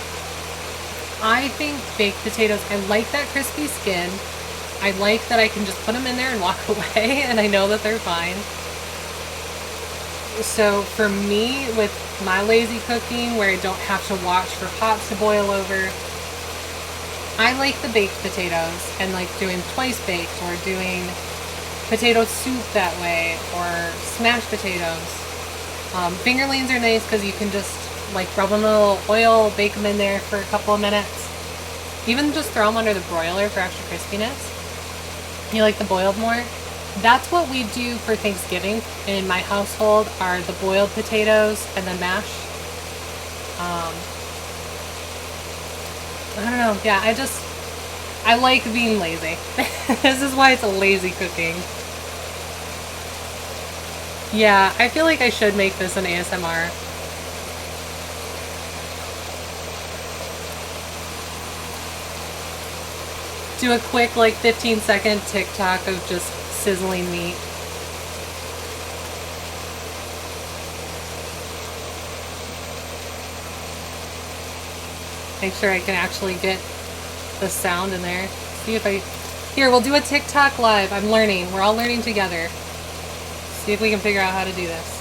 I think baked potatoes, I like that crispy skin. I like that I can just put them in there and walk away and I know that they're fine. So for me, with my lazy cooking where I don't have to watch for pots to boil over, I like the baked potatoes and like doing twice baked or doing potato soup that way or smashed potatoes. Fingerlings are nice because you can just like rub them in a little oil, bake them in there for a couple of minutes. Even just throw them under the broiler for extra crispiness. You like the boiled more? That's what we do for Thanksgiving in my household, are the boiled potatoes and then mash. I don't know. Yeah, I like being lazy. This is why it's a lazy cooking. Yeah, I feel like I should make this an ASMR. Do a quick, like, 15-second TikTok of just sizzling meat. Make sure I can actually get the sound in there. See if I... Here, we'll do a TikTok live. I'm learning. We're all learning together. See if we can figure out how to do this.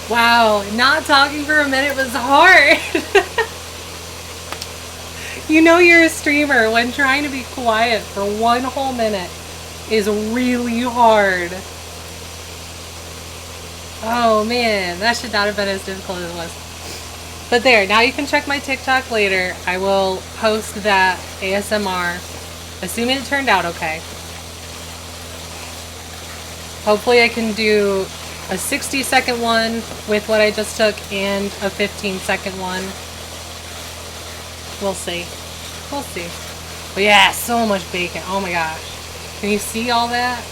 Wow, not talking for a minute was hard. You know you're a streamer when trying to be quiet for one whole minute is really hard. Oh man, that should not have been as difficult as it was. But there, now you can check my TikTok later. I will post that ASMR, assuming it turned out okay. Hopefully I can do a 60-second one with what I just took and a 15-second one. We'll see. We'll see. But yeah, so much bacon. Oh my gosh. Can you see all that?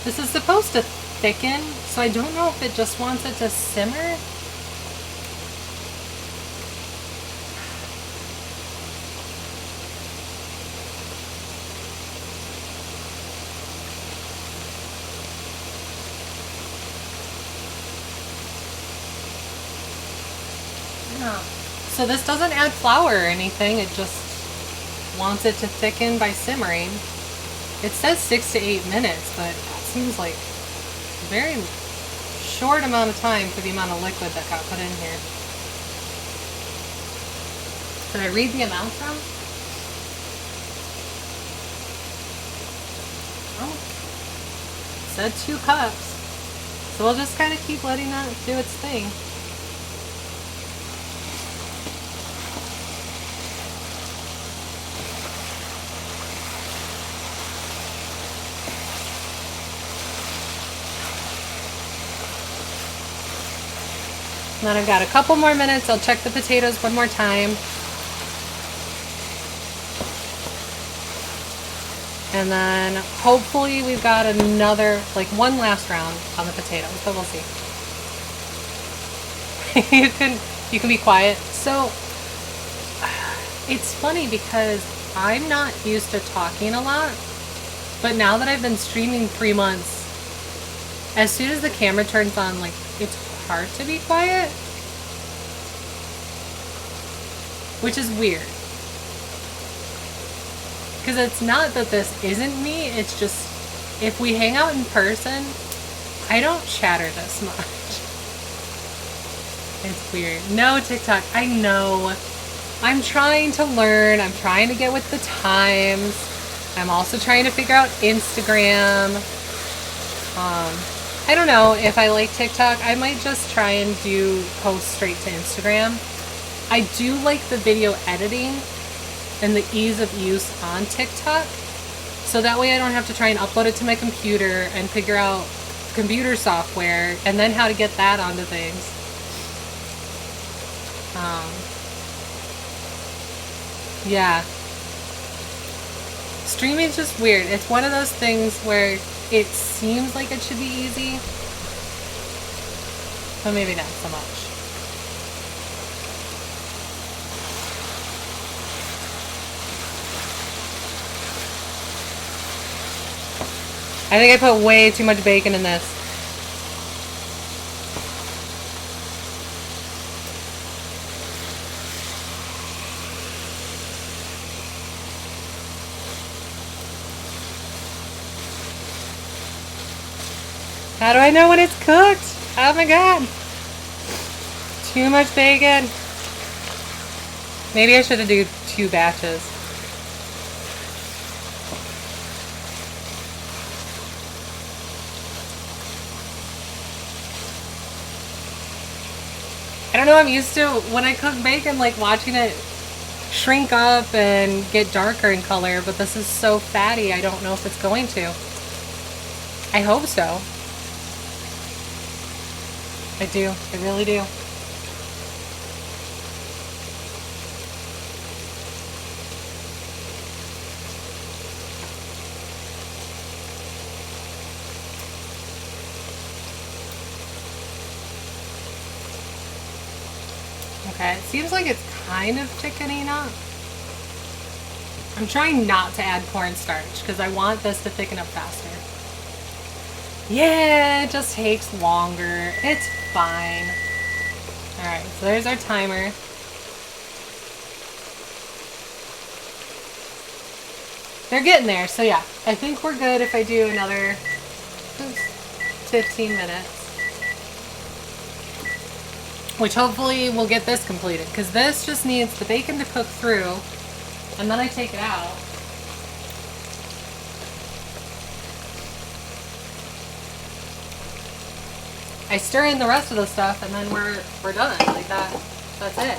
This is supposed to thicken, so I don't know if it just wants it to simmer. So this doesn't add flour or anything, it just wants it to thicken by simmering. It says 6 to 8 minutes, but that seems like a very short amount of time for the amount of liquid that got put in here. Did I read the amount wrong? Oh, it said 2 cups. So we'll just kind of keep letting that do its thing. And then I've got a couple more minutes. I'll check the potatoes one more time. And then hopefully we've got another, like one last round on the potatoes, but we'll see. you can be quiet. So it's funny because I'm not used to talking a lot, but now that I've been streaming 3 months, as soon as the camera turns on, like, it's hard to be quiet, which is weird. Because it's not that this isn't me, it's just, if we hang out in person, I don't chatter this much. It's weird. No TikTok, I know. I'm trying to learn, I'm trying to get with the times. I'm also trying to figure out Instagram. I don't know if I like TikTok. I might just try and do posts straight to Instagram. I do like the video editing and the ease of use on TikTok. So that way I don't have to try and upload it to my computer and figure out computer software and then how to get that onto things. Yeah. Streaming's just weird. It's one of those things where it seems like it should be easy, but maybe not so much. I think I put way too much bacon in this. How do I know when it's cooked? Oh my god. Too much bacon. Maybe I should have done 2 batches. I don't know, I'm used to when I cook bacon, like watching it shrink up and get darker in color, but this is so fatty, I don't know if it's going to. I hope so. I do. I really do. Okay, it seems like it's kind of thickening up. I'm trying not to add cornstarch because I want this to thicken up faster. Yeah, it just takes longer. It's fine. Alright, so there's our timer. They're getting there, so yeah. I think we're good if I do another 15 minutes. Which hopefully will get this completed, because this just needs the bacon to cook through, and then I take it out. I stir in the rest of the stuff, and then we're done. Like that. That's it.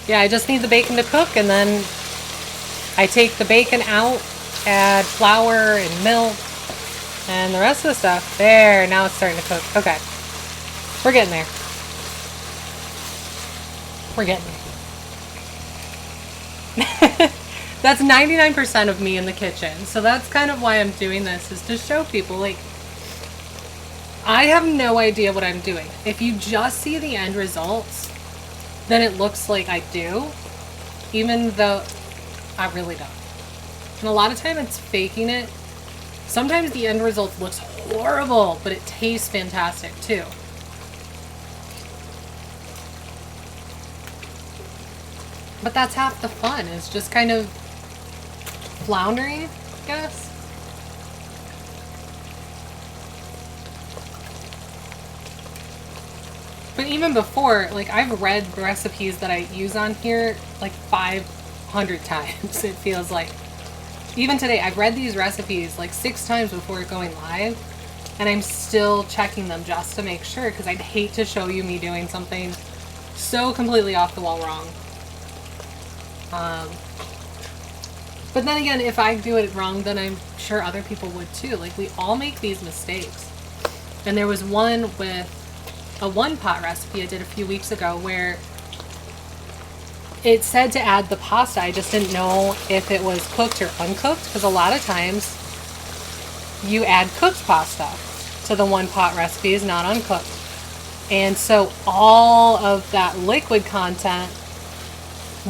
Yeah, I just need the bacon to cook, and then I take the bacon out, add flour and milk, and the rest of the stuff. There, now it's starting to cook. Okay, we're getting there. We're getting there. That's 99% of me in the kitchen, so that's kind of why I'm doing this, is to show people, like, I have no idea what I'm doing. If you just see the end results, then it looks like I do, even though I really don't. And a lot of time it's faking it. Sometimes the end result looks horrible, but it tastes fantastic too. But that's half the fun, is just kind of floundering, I guess. But even before, like, I've read the recipes that I use on here like 500 times, it feels like. Even today, I've read these recipes like 6 times before going live, and I'm still checking them just to make sure, because I'd hate to show you me doing something so completely off the wall wrong. But then again, if I do it wrong, then I'm sure other people would too. Like, we all make these mistakes. And there was one with a one-pot recipe I did a few weeks ago where it said to add the pasta. I just didn't know if it was cooked or uncooked, because a lot of times you add cooked pasta to the one-pot recipes, not uncooked. And so all of that liquid content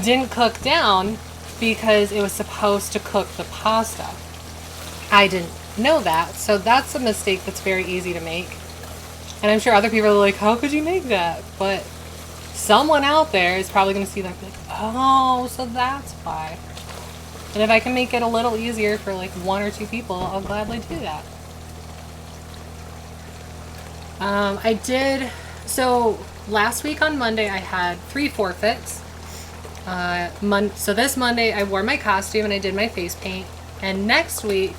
didn't cook down because it was supposed to cook the pasta. I didn't know that, so that's a mistake that's very easy to make. And I'm sure other people are like, how could you make that? But someone out there is probably going to see that like, oh, so that's why. And if I can make it a little easier for like 1 or 2 people, I'll gladly do that. So last week on Monday, I had 3 forfeits. So this Monday, I wore my costume and I did my face paint. And next week,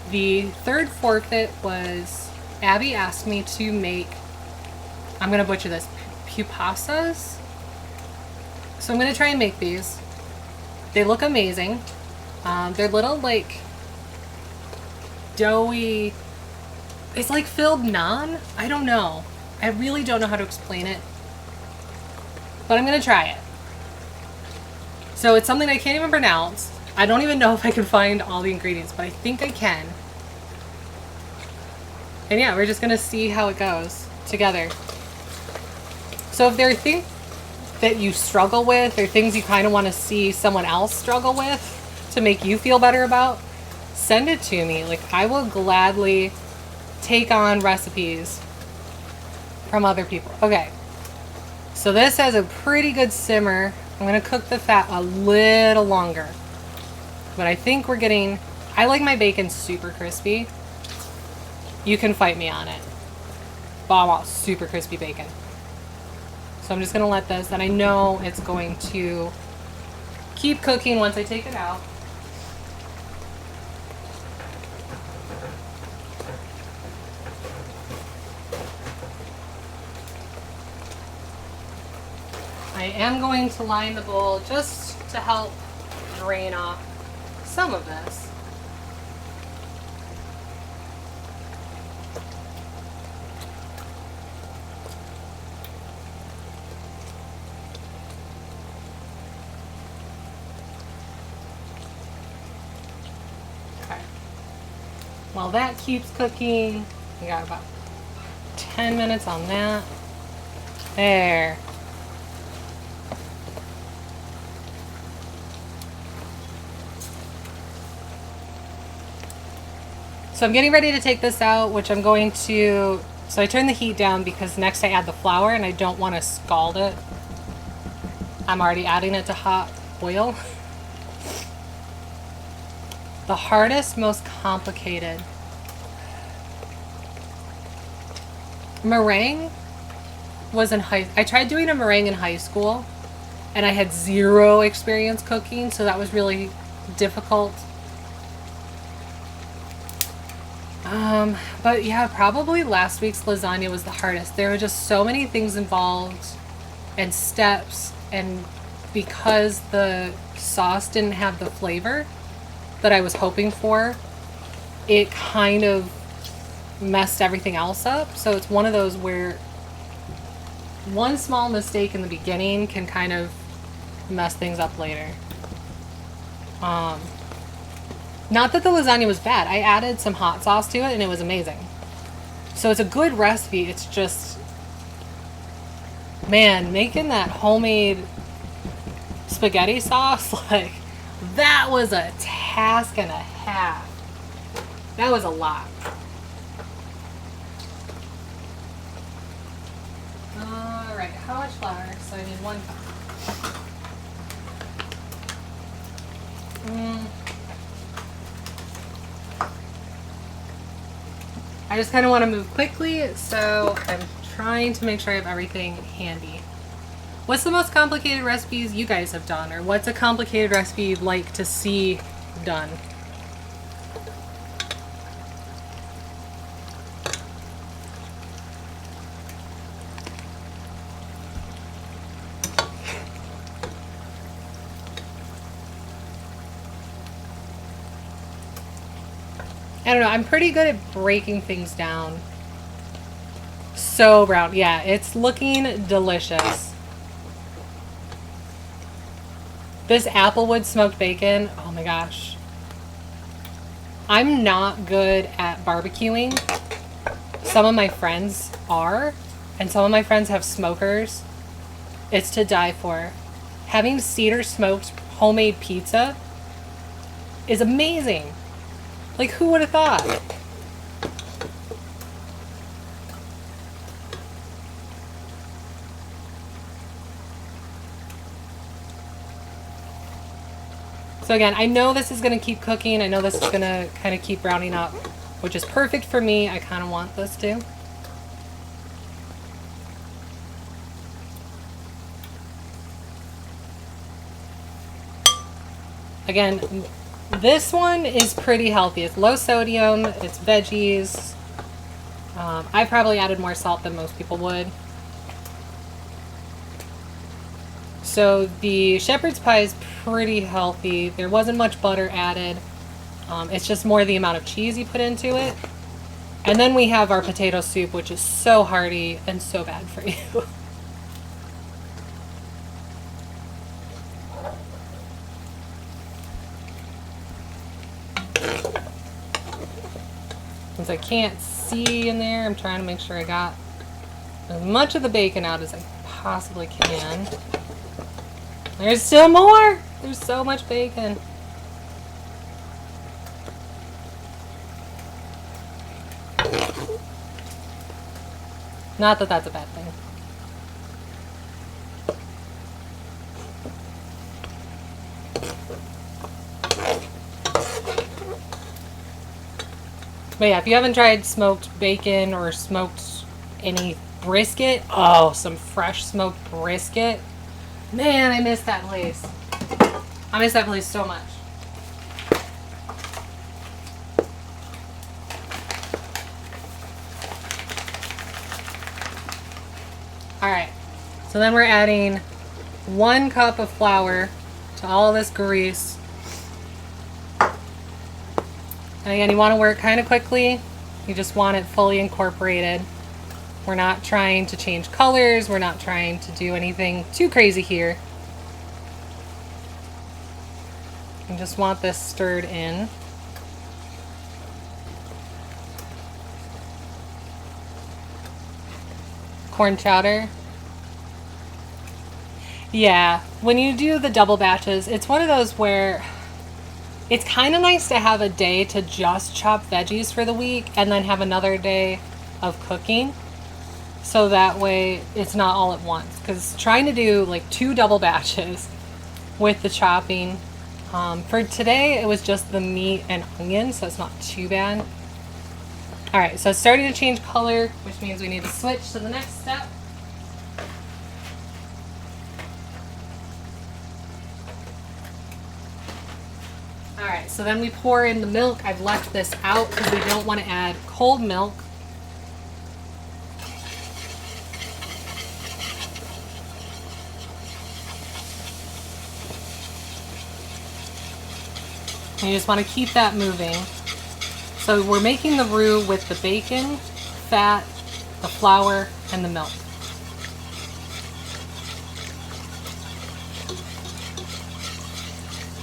the 3rd forfeit was Abby asked me to make, I'm going to butcher this, pupasas. So I'm going to try and make these. They look amazing. They're little like doughy, it's like filled naan. I don't know. I really don't know how to explain it. But I'm going to try it. So it's something I can't even pronounce. I don't even know if I can find all the ingredients, but I think I can. And yeah, we're just going to see how it goes together. So if there are things that you struggle with or things you kind of want to see someone else struggle with to make you feel better about, send it to me. Like, I will gladly take on recipes from other people. Okay. So this has a pretty good simmer. I'm going to cook the fat a little longer. But I think we're getting, I like my bacon super crispy. You can fight me on it. But I want super crispy bacon. So I'm just going to let this, and I know it's going to keep cooking once I take it out. I am going to line the bowl just to help drain off some of this. Okay. While that keeps cooking, we got about 10 minutes on that. There. So I'm getting ready to take this out, which I'm going to, so I turn the heat down because next I add the flour and I don't want to scald it. I'm already adding it to hot oil. The hardest, most complicated meringue was I tried doing a meringue in high school and I had 0 experience cooking, so that was really difficult. But yeah, probably last week's lasagna was the hardest. There were just so many things involved and steps, and because the sauce didn't have the flavor that I was hoping for, it kind of messed everything else up. So it's one of those where one small mistake in the beginning can kind of mess things up later. Not that the lasagna was bad. I added some hot sauce to it and it was amazing. So it's a good recipe. It's just, man, making that homemade spaghetti sauce, like, that was a task and a half. That was a lot. Alright, how much flour? So I need 1 cup. I just kind of want to move quickly, so I'm trying to make sure I have everything handy. What's the most complicated recipes you guys have done, or what's a complicated recipe you'd like to see done? I don't know, I'm pretty good at breaking things down. So brown. Yeah, it's looking delicious. This applewood smoked bacon, oh my gosh. I'm not good at barbecuing. Some of my friends are, and some of my friends have smokers. It's to die for. Having cedar smoked homemade pizza is amazing. Like, who would have thought? So again, I know this is going to keep cooking. I know this is going to kind of keep browning up, which is perfect for me. I kind of want this to. Again, this one is pretty healthy. It's low sodium, it's veggies. I probably added more salt than most people would. So the shepherd's pie is pretty healthy. There wasn't much butter added. It's just more the amount of cheese you put into it. And then we have our potato soup, which is so hearty and so bad for you. Since I can't see in there, I'm trying to make sure I got as much of the bacon out as I possibly can. There's still more! There's so much bacon. Not that that's a bad thing. But yeah, if you haven't tried smoked bacon or smoked any brisket, oh, some fresh smoked brisket. Man, I miss that place. I miss that place so much. Alright, so then we're adding 1 cup of flour to all this grease. And again, you want to work kind of quickly. You just want it fully incorporated. We're not trying to change colors. We're not trying to do anything too crazy here. You just want this stirred in. Corn chowder. Yeah, when you do the double batches, it's one of those where it's kind of nice to have a day to just chop veggies for the week and then have another day of cooking. So that way it's not all at once. Because trying to do like 2 double batches with the chopping. For today, it was just the meat and onion, so it's not too bad. Alright, so it's starting to change color, which means we need to switch to the next step. Alright, so then we pour in the milk. I've left this out because we don't want to add cold milk. And you just want to keep that moving. So we're making the roux with the bacon, fat, the flour, and the milk.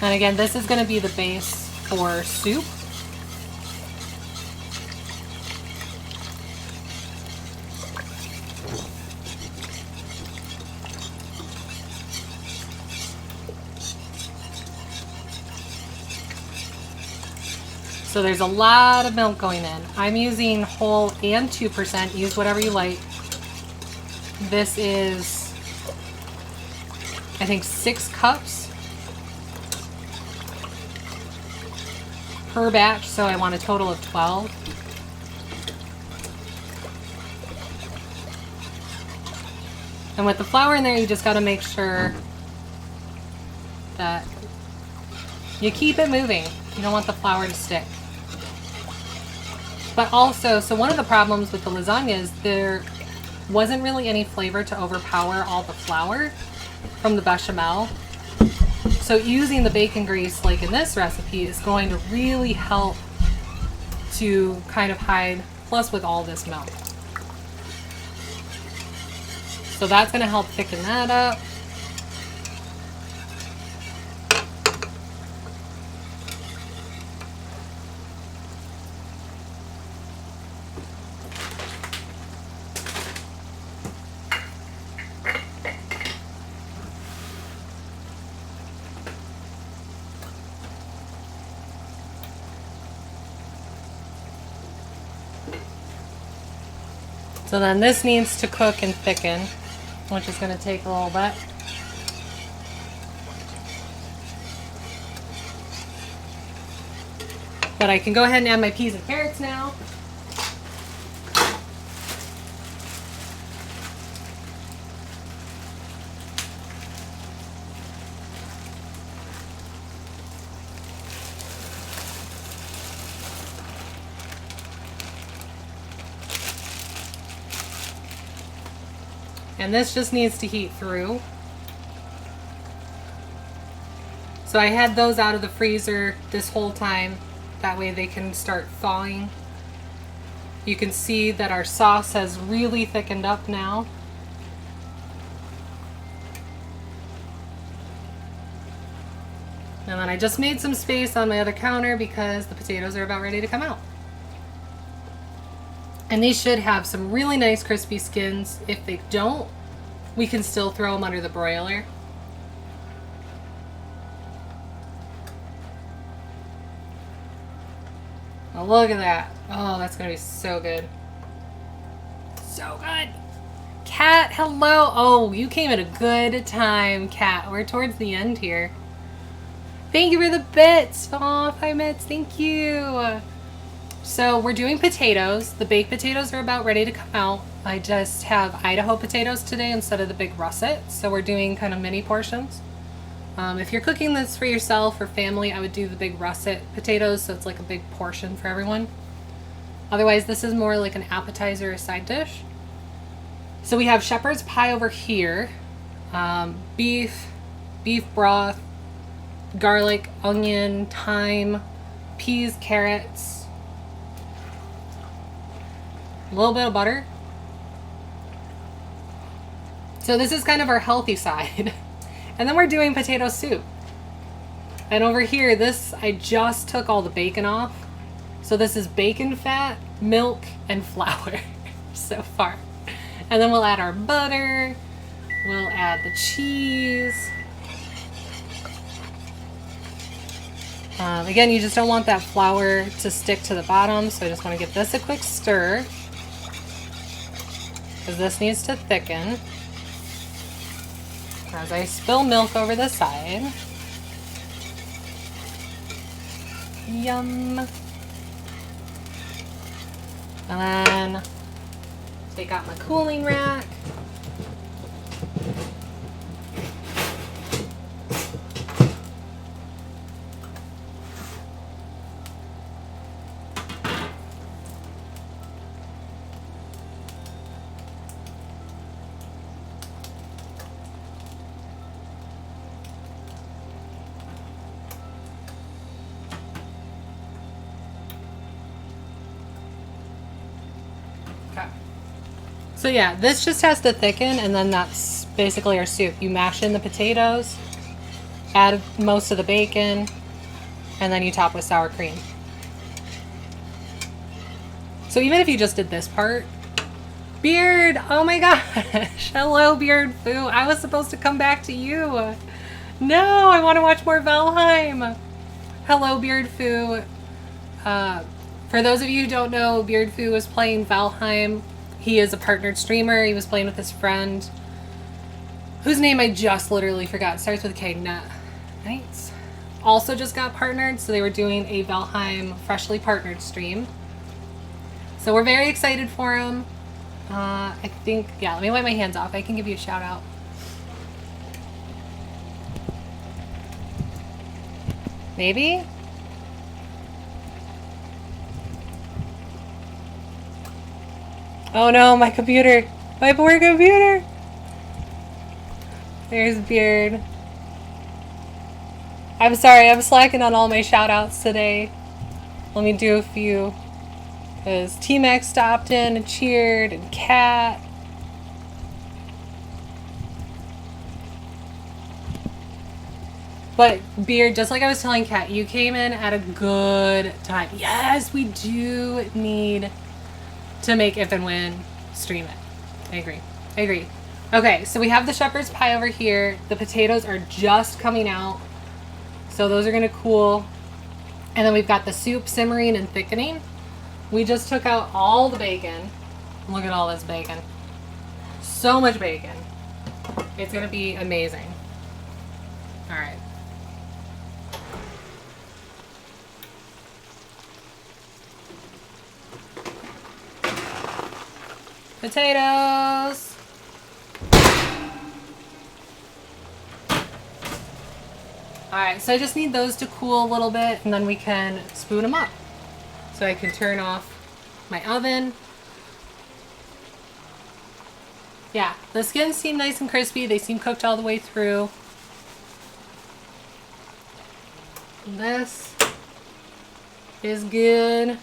And again, this is going to be the base for soup. So there's a lot of milk going in. I'm using whole and 2%. Use whatever you like. This is, I think, 6 cups per batch, so I want a total of 12. And with the flour in there, you just got to make sure that you keep it moving. You don't want the flour to stick. But also, so one of the problems with the lasagna is there wasn't really any flavor to overpower all the flour from the bechamel. So using the bacon grease, like in this recipe, is going to really help to kind of hide, plus with all this milk. So that's going to help thicken that up. So then this needs to cook and thicken, which is going to take a little bit. But I can go ahead and add my peas and carrots now. And this just needs to heat through. So I had those out of the freezer this whole time. That way they can start thawing. You can see that our sauce has really thickened up now. And then I just made some space on my other counter because the potatoes are about ready to come out. And these should have some really nice crispy skins. If they don't, we can still throw them under the broiler. Oh, look at that. Oh, that's going to be so good. So good. Kat, hello. Oh, you came at a good time, Kat. We're towards the end here. Thank you for the bits. Aw, 5 minutes. Thank you. So we're doing potatoes. The baked potatoes are about ready to come out. I just have Idaho potatoes today instead of the big russet. So we're doing kind of mini portions. If you're cooking this for yourself or family, I would do the big russet potatoes, so it's like a big portion for everyone. Otherwise, this is more like an appetizer or side dish. So we have shepherd's pie over here, beef broth, garlic, onion, thyme, peas, carrots, a little bit of butter. So this is kind of our healthy side. And then we're doing potato soup. And over here, this, I just took all the bacon off. So this is bacon fat, milk, and flour so far. And then we'll add our butter. We'll add the cheese. Again, you just don't want that flour to stick to the bottom. So I just want to give this a quick stir, because this needs to thicken. As I spill milk over the side. Yum. And then take out my cooling rack. So yeah, this just has to thicken, and then that's basically our soup. You mash in the potatoes, add most of the bacon, and then you top with sour cream. So even if you just did this part, Beard, oh my gosh, hello Beard Foo. I was supposed to come back to you. No, I want to watch more Valheim. Hello Beard Foo. For those of you who don't know, Beard Foo was playing Valheim. He is a partnered streamer. He was playing with his friend, whose name I just literally forgot. It starts with a K. Nights. Also just got partnered, so they were doing a Valheim freshly partnered stream. So we're very excited for him. I think, yeah, let me wipe my hands off. I can give you a shout out. Maybe? Oh no, my computer. My poor computer. There's Beard. I'm sorry, I'm slacking on all my shout outs today. Let me do a few. Because T-Max stopped in and cheered, and Kat. But Beard, just like I was telling Kat, you came in at a good time. Yes, we do need to make If and When stream it. I agree. Okay, so we have the shepherd's pie over here. The potatoes are just coming out, so those are gonna cool. And then we've got the soup simmering and thickening. We just took out all the bacon. Look at all this bacon. So much bacon. It's gonna be amazing. All right. Potatoes. Alright, so I just need those to cool a little bit and then we can spoon them up. So I can turn off my oven. Yeah, the skins seem nice and crispy. They seem cooked all the way through. This is good.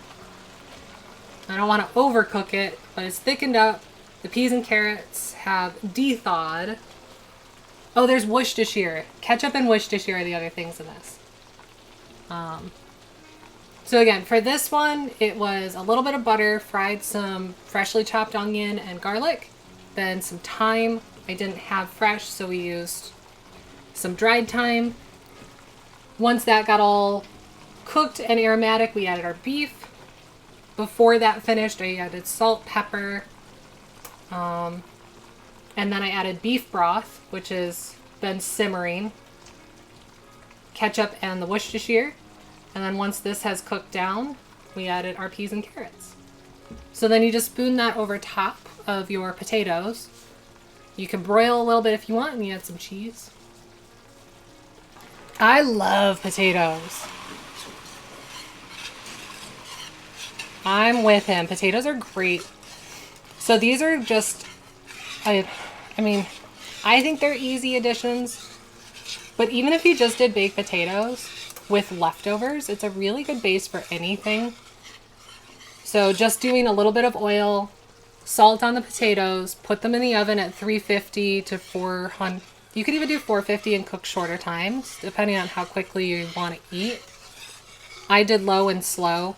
I don't want to overcook it, but it's thickened up. The peas and carrots have de-thawed. Oh, there's Worcestershire. Ketchup and Worcestershire are the other things in this. So again, for this one, it was a little bit of butter, fried some freshly chopped onion and garlic, then some thyme. I didn't have fresh, so we used some dried thyme. Once that got all cooked and aromatic, we added our beef. Before that finished, I added salt, pepper, and then I added beef broth, which has been simmering, ketchup and the Worcestershire. And then once this has cooked down, we added our peas and carrots. So then you just spoon that over top of your potatoes. You can broil a little bit if you want, and you add some cheese. I love potatoes. I'm with him. Potatoes are great. So these are just, I mean, I think they're easy additions. But even if you just did baked potatoes with leftovers, it's a really good base for anything. So just doing a little bit of oil, salt on the potatoes, put them in the oven at 350 to 400. You could even do 450 and cook shorter times, depending on how quickly you want to eat. I did low and slow.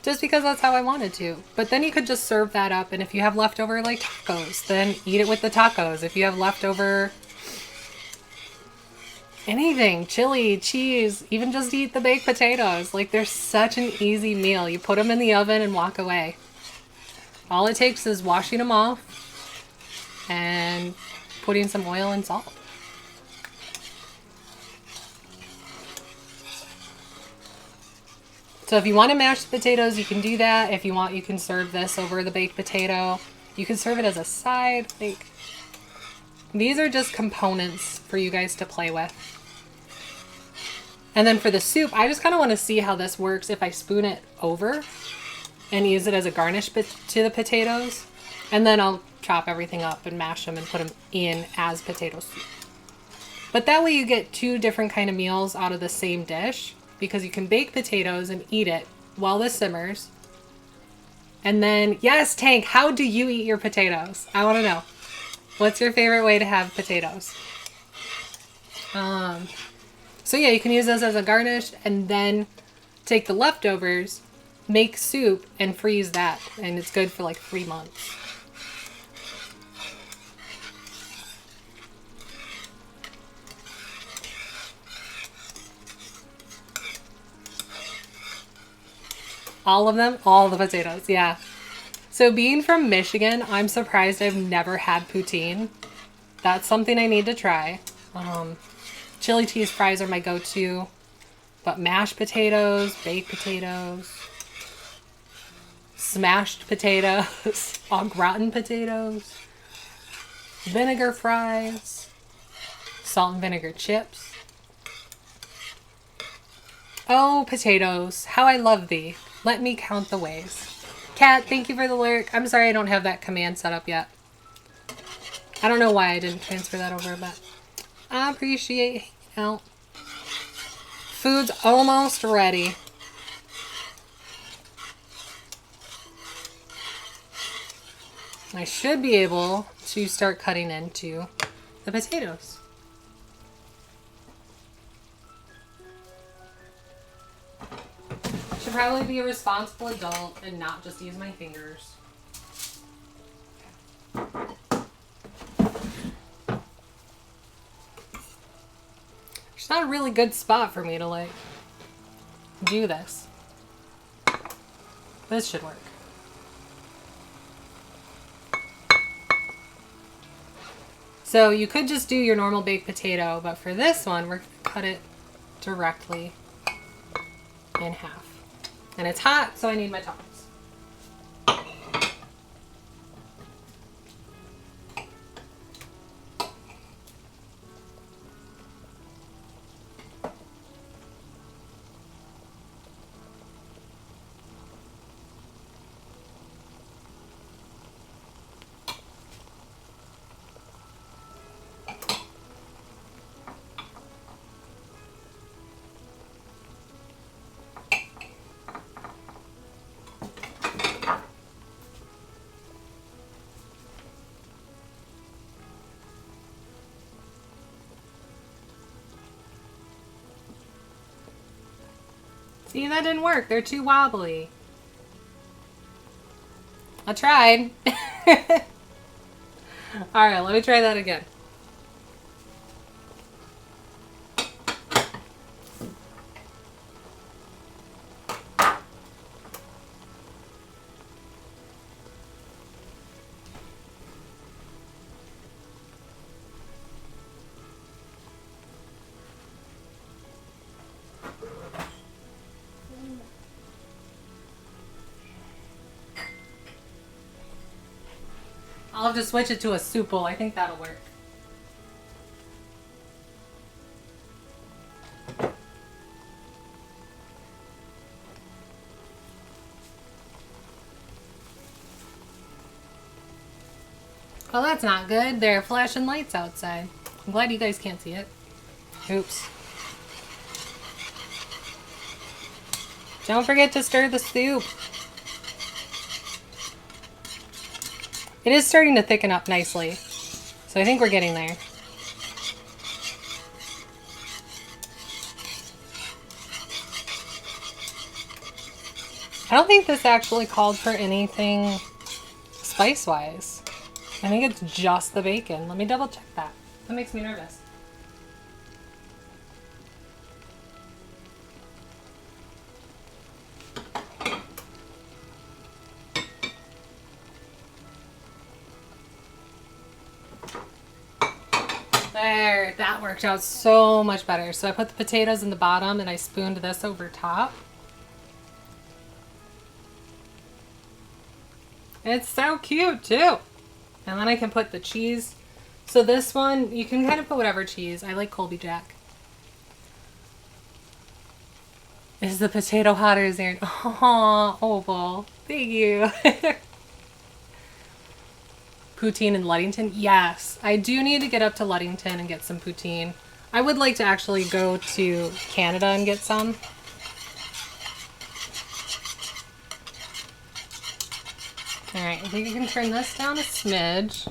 Just because that's how I wanted to. But then you could just serve that up, and if you have leftover like tacos, then eat it with the tacos. If you have leftover anything, chili, cheese, even just eat the baked potatoes. Like, they're such an easy meal. You put them in the oven and walk away. All it takes is washing them off and putting some oil and salt. So if you want to mash the potatoes, you can do that. If you want, you can serve this over the baked potato. You can serve it as a side. Like, these are just components for you guys to play with. And then for the soup, I just kind of want to see how this works if I spoon it over and use it as a garnish to the potatoes. And then I'll chop everything up and mash them and put them in as potato soup. But that way you get two different kind of meals out of the same dish, because you can bake potatoes and eat it while this simmers. And then, yes, Tank, how do you eat your potatoes? I want to know. What's your favorite way to have potatoes? So yeah, you can use this as a garnish and then take the leftovers, make soup, and freeze that. And it's good for like 3 months. All of them? All the potatoes, yeah. So being from Michigan, I'm surprised I've never had poutine. That's something I need to try. Chili cheese fries are my go-to. But mashed potatoes, baked potatoes, smashed potatoes, au gratin potatoes, vinegar fries, salt and vinegar chips. Oh, potatoes, how I love thee. Let me count the ways. Kat, thank you for the lurk. I'm sorry I don't have that command set up yet. I don't know why I didn't transfer that over, but I appreciate hanging out. Food's almost ready. I should be able to start cutting into the potatoes. Should probably be a responsible adult and not just use my fingers. It's not a really good spot for me to like do this. This should work. So you could just do your normal baked potato, but for this one, we're going to cut it directly in half. And it's hot, so I need my tongs. See, that didn't work. They're too wobbly. I tried. Alright, let me try that again. I'll have to switch it to a soup bowl. I think that'll work. Well, that's not good. There are flashing lights outside. I'm glad you guys can't see it. Oops. Don't forget to stir the soup. It is starting to thicken up nicely, so I think we're getting there. I don't think this actually called for anything spice-wise. I think it's just the bacon. Let me double check that. That makes me nervous. There, that worked out so much better. So I put the potatoes in the bottom and I spooned this over top. It's so cute too. And then I can put the cheese. So this one, you can kind of put whatever cheese. I like Colby Jack. Is the potato hot or is there? Oh, Opal. Thank you. Poutine in Ludington? Yes. I do need to get up to Ludington and get some poutine. I would like to actually go to Canada and get some. Alright, I think I can turn this down a smidge.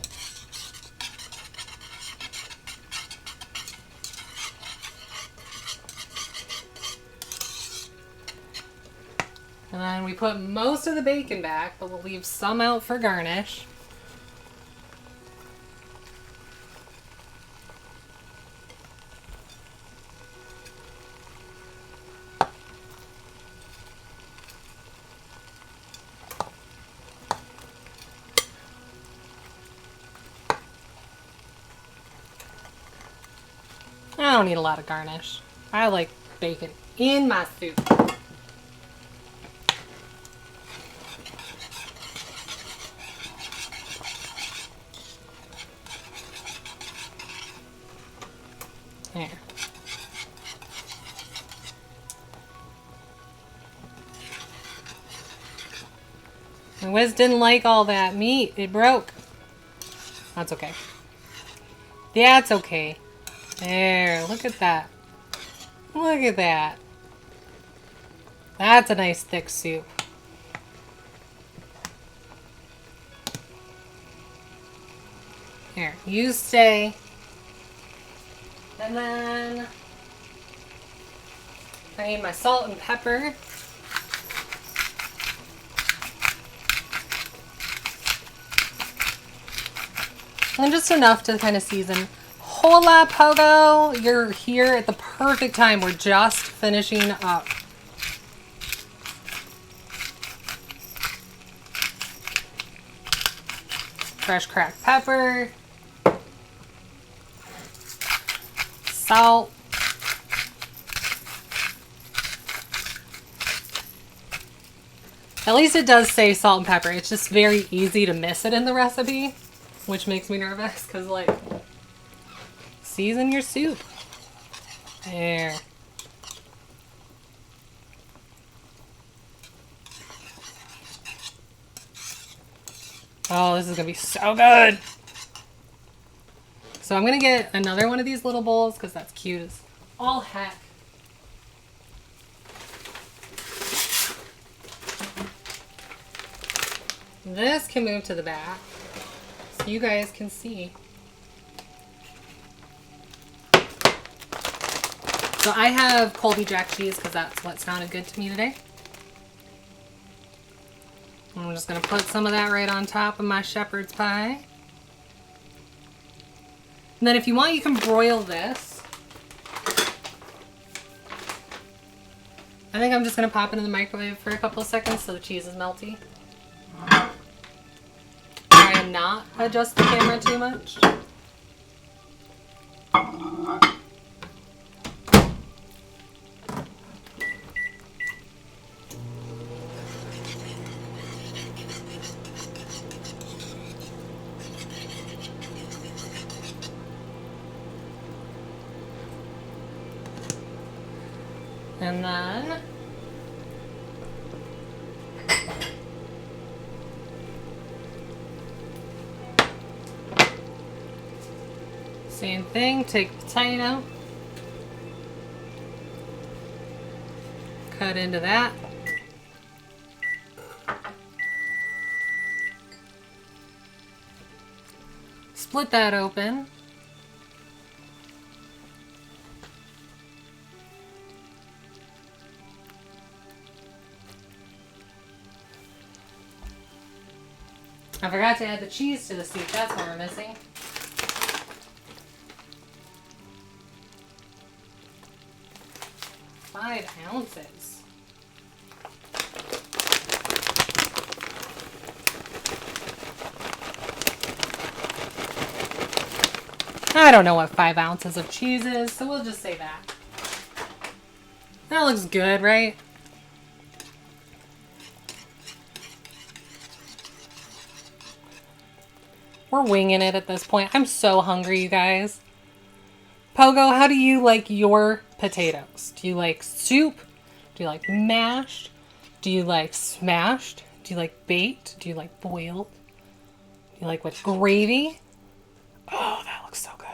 And then we put most of the bacon back, but we'll leave some out for garnish. I don't need a lot of garnish. I like bacon in my soup. There. And Wiz didn't like all that meat. It broke. That's okay. That's okay. There, look at that. Look at that. That's a nice thick soup. Here, you stay. And then I need my salt and pepper. And just enough to kind of season. Hola, Pogo! You're here at the perfect time. We're just finishing up. Fresh cracked pepper. Salt. At least it does say salt and pepper. It's just very easy to miss it in the recipe, which makes me nervous because, like, season your soup. There. Oh, this is gonna be so good. So I'm gonna get another one of these little bowls because that's cute as all heck. This can move to the back so you guys can see. So I have Colby Jack cheese because that's what sounded good to me today. I'm just going to put some of that right on top of my shepherd's pie. And then if you want, you can broil this. I think I'm just going to pop it in the microwave for a couple of seconds so the cheese is melty. Try and not adjust the camera too much. And then same thing, take the potato, cut into that. Split that open. I forgot to add the cheese to the soup. That's what we're missing. Five ounces. I don't know what 5 ounces of cheese is, so we'll just say that. That looks good, right? We're winging it at this point. I'm so hungry, you guys. Pogo, how do you like your potatoes? Do you like soup? Do you like mashed? Do you like smashed? Do you like baked? Do you like boiled? Do you like with gravy? Oh, that looks so good.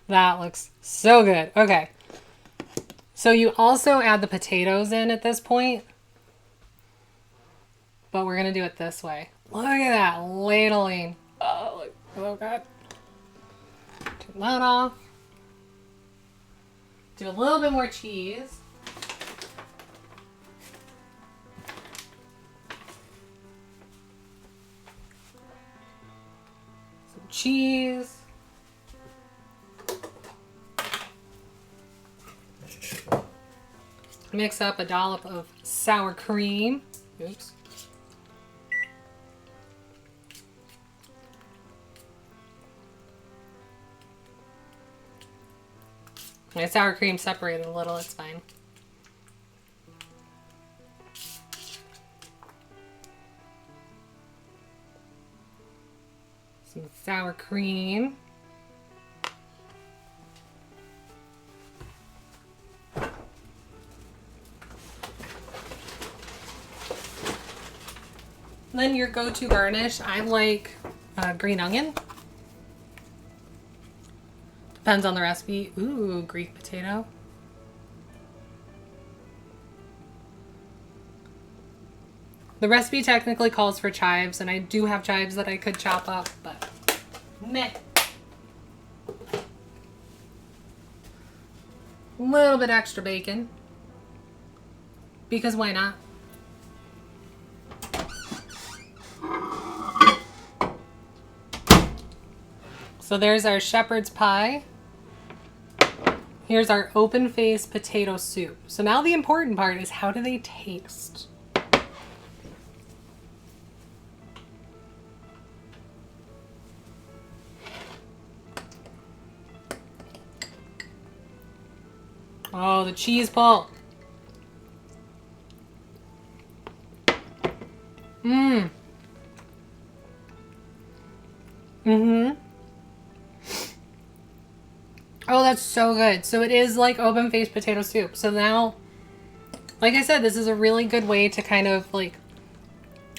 That looks so good. Okay. So you also add the potatoes in at this point. But we're going to do it this way. Look at that ladling. Oh, God. Turn that off. Do a little bit more cheese. Some cheese. Mix up a dollop of sour cream. Oops. My sour cream separated a little, it's fine. Some sour cream. Then your go-to garnish, I like green onion. Depends on the recipe. Ooh, Greek potato. The recipe technically calls for chives, and I do have chives that I could chop up, but meh. A little bit extra bacon. Because why not? So there's our shepherd's pie. Here's our open-faced potato soup. So now the important part is, how do they taste? Oh, the cheese pull. Mmm. Mm-hmm. Oh, that's so good. So it is like open-faced potato soup. So now, like I said, this is a really good way to kind of like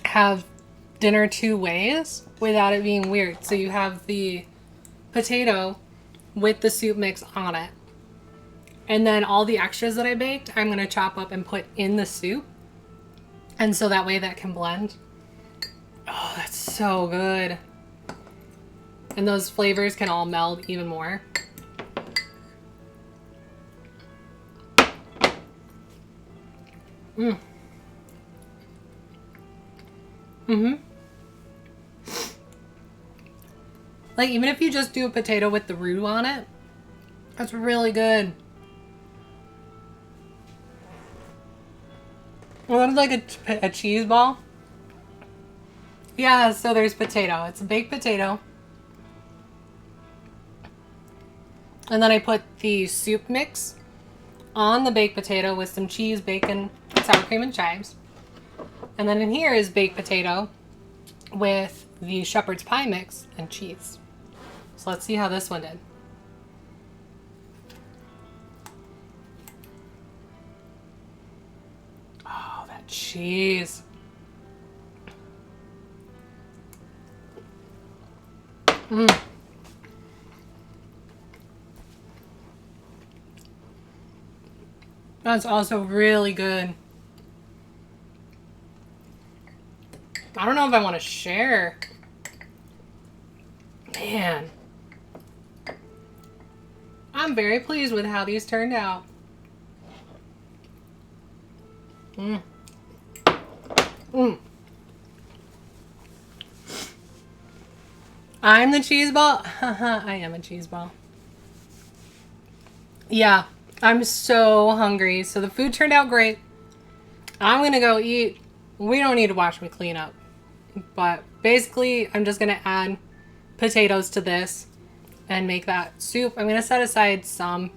have dinner two ways without it being weird. So you have the potato with the soup mix on it. And then all the extras that I baked, I'm going to chop up and put in the soup. And so that way that can blend. Oh, that's so good. And those flavors can all meld even more. Mm. Mm-hmm. Like, even if you just do a potato with the roux on it, that's really good. It looks like a cheese ball. Yeah, so there's potato. It's a baked potato. And then I put the soup mix on the baked potato with some cheese, bacon, sour cream, and chives. And then in here is baked potato with the shepherd's pie mix and cheese. So let's see how this one did. Oh, that cheese. Mmm. That's also really good. I don't know if I want to share. Man. I'm very pleased with how these turned out. Mmm. Mmm. I'm the cheese ball. I am a cheese ball. Yeah, I'm so hungry. So the food turned out great. I'm going to go eat. We don't need to watch me clean up. But basically, I'm just going to add potatoes to this and make that soup. I'm going to set aside some.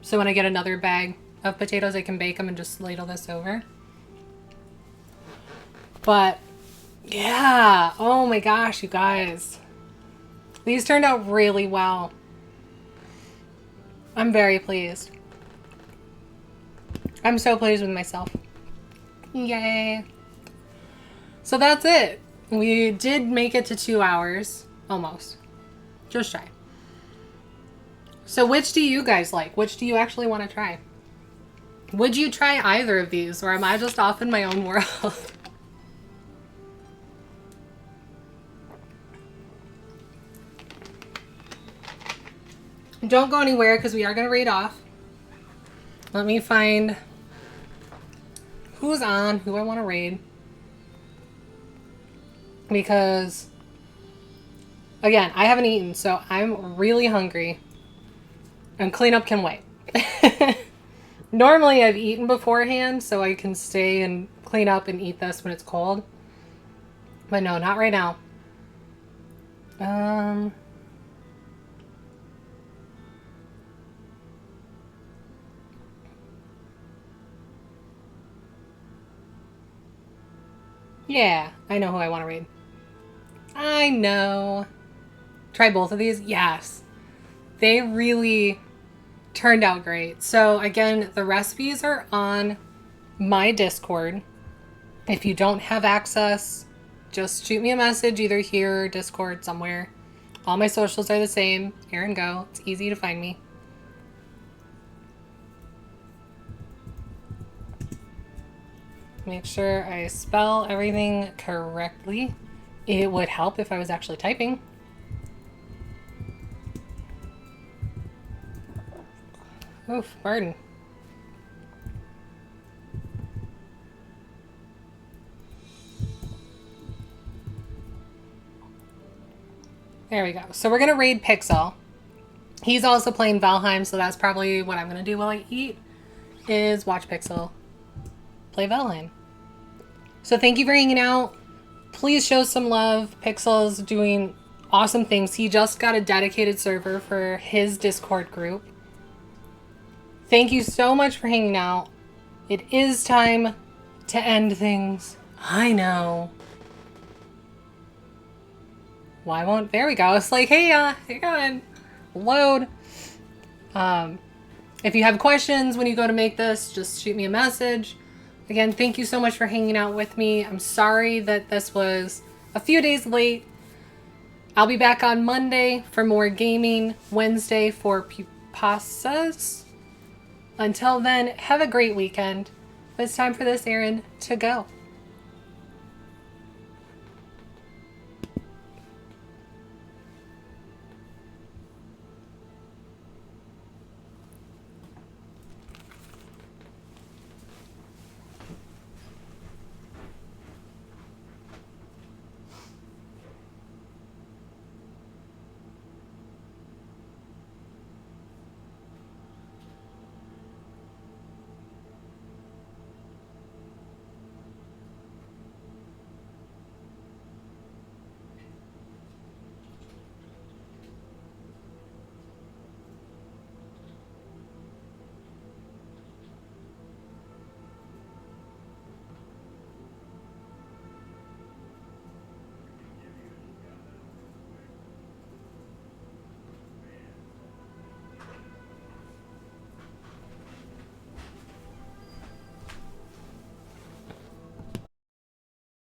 So when I get another bag of potatoes, I can bake them and just ladle this over. But yeah, oh my gosh, you guys. These turned out really well. I'm very pleased. I'm so pleased with myself. Yay. So that's it. We did make it to 2 hours. Almost. Just shy. So which do you guys like? Which do you actually want to try? Would you try either of these? Or am I just off in my own world? Don't go anywhere because we are going to read off. Let me find who's on, who I want to raid. Because, again, I haven't eaten, so I'm really hungry. And cleanup can wait. Normally I've eaten beforehand, so I can stay and clean up and eat this when it's cold. But no, not right now. Yeah, I know who I want to read. I know. Try both of these? Yes. They really turned out great. So again, the recipes are on my Discord. If you don't have access, just shoot me a message either here or Discord somewhere. All my socials are the same. Erin Go. It's easy to find me. Make sure I spell everything correctly. It would help if I was actually typing. Oof, pardon. There we go. So we're going to raid Pixel. He's also playing Valheim, so that's probably what I'm going to do while I eat, is watch Pixel play Valheim. So thank you for hanging out. Please show some love. Pixel's doing awesome things. He just got a dedicated server for his Discord group. Thank you so much for hanging out. It is time to end things. I know. Why won't... There we go. It's like, hey, hang on. Load. If you have questions when you go to make this, just shoot me a message. Again, thank you so much for hanging out with me. I'm sorry that this was a few days late. I'll be back on Monday for more gaming, Wednesday for pupasas. Until then, have a great weekend. It's time for this errand to go.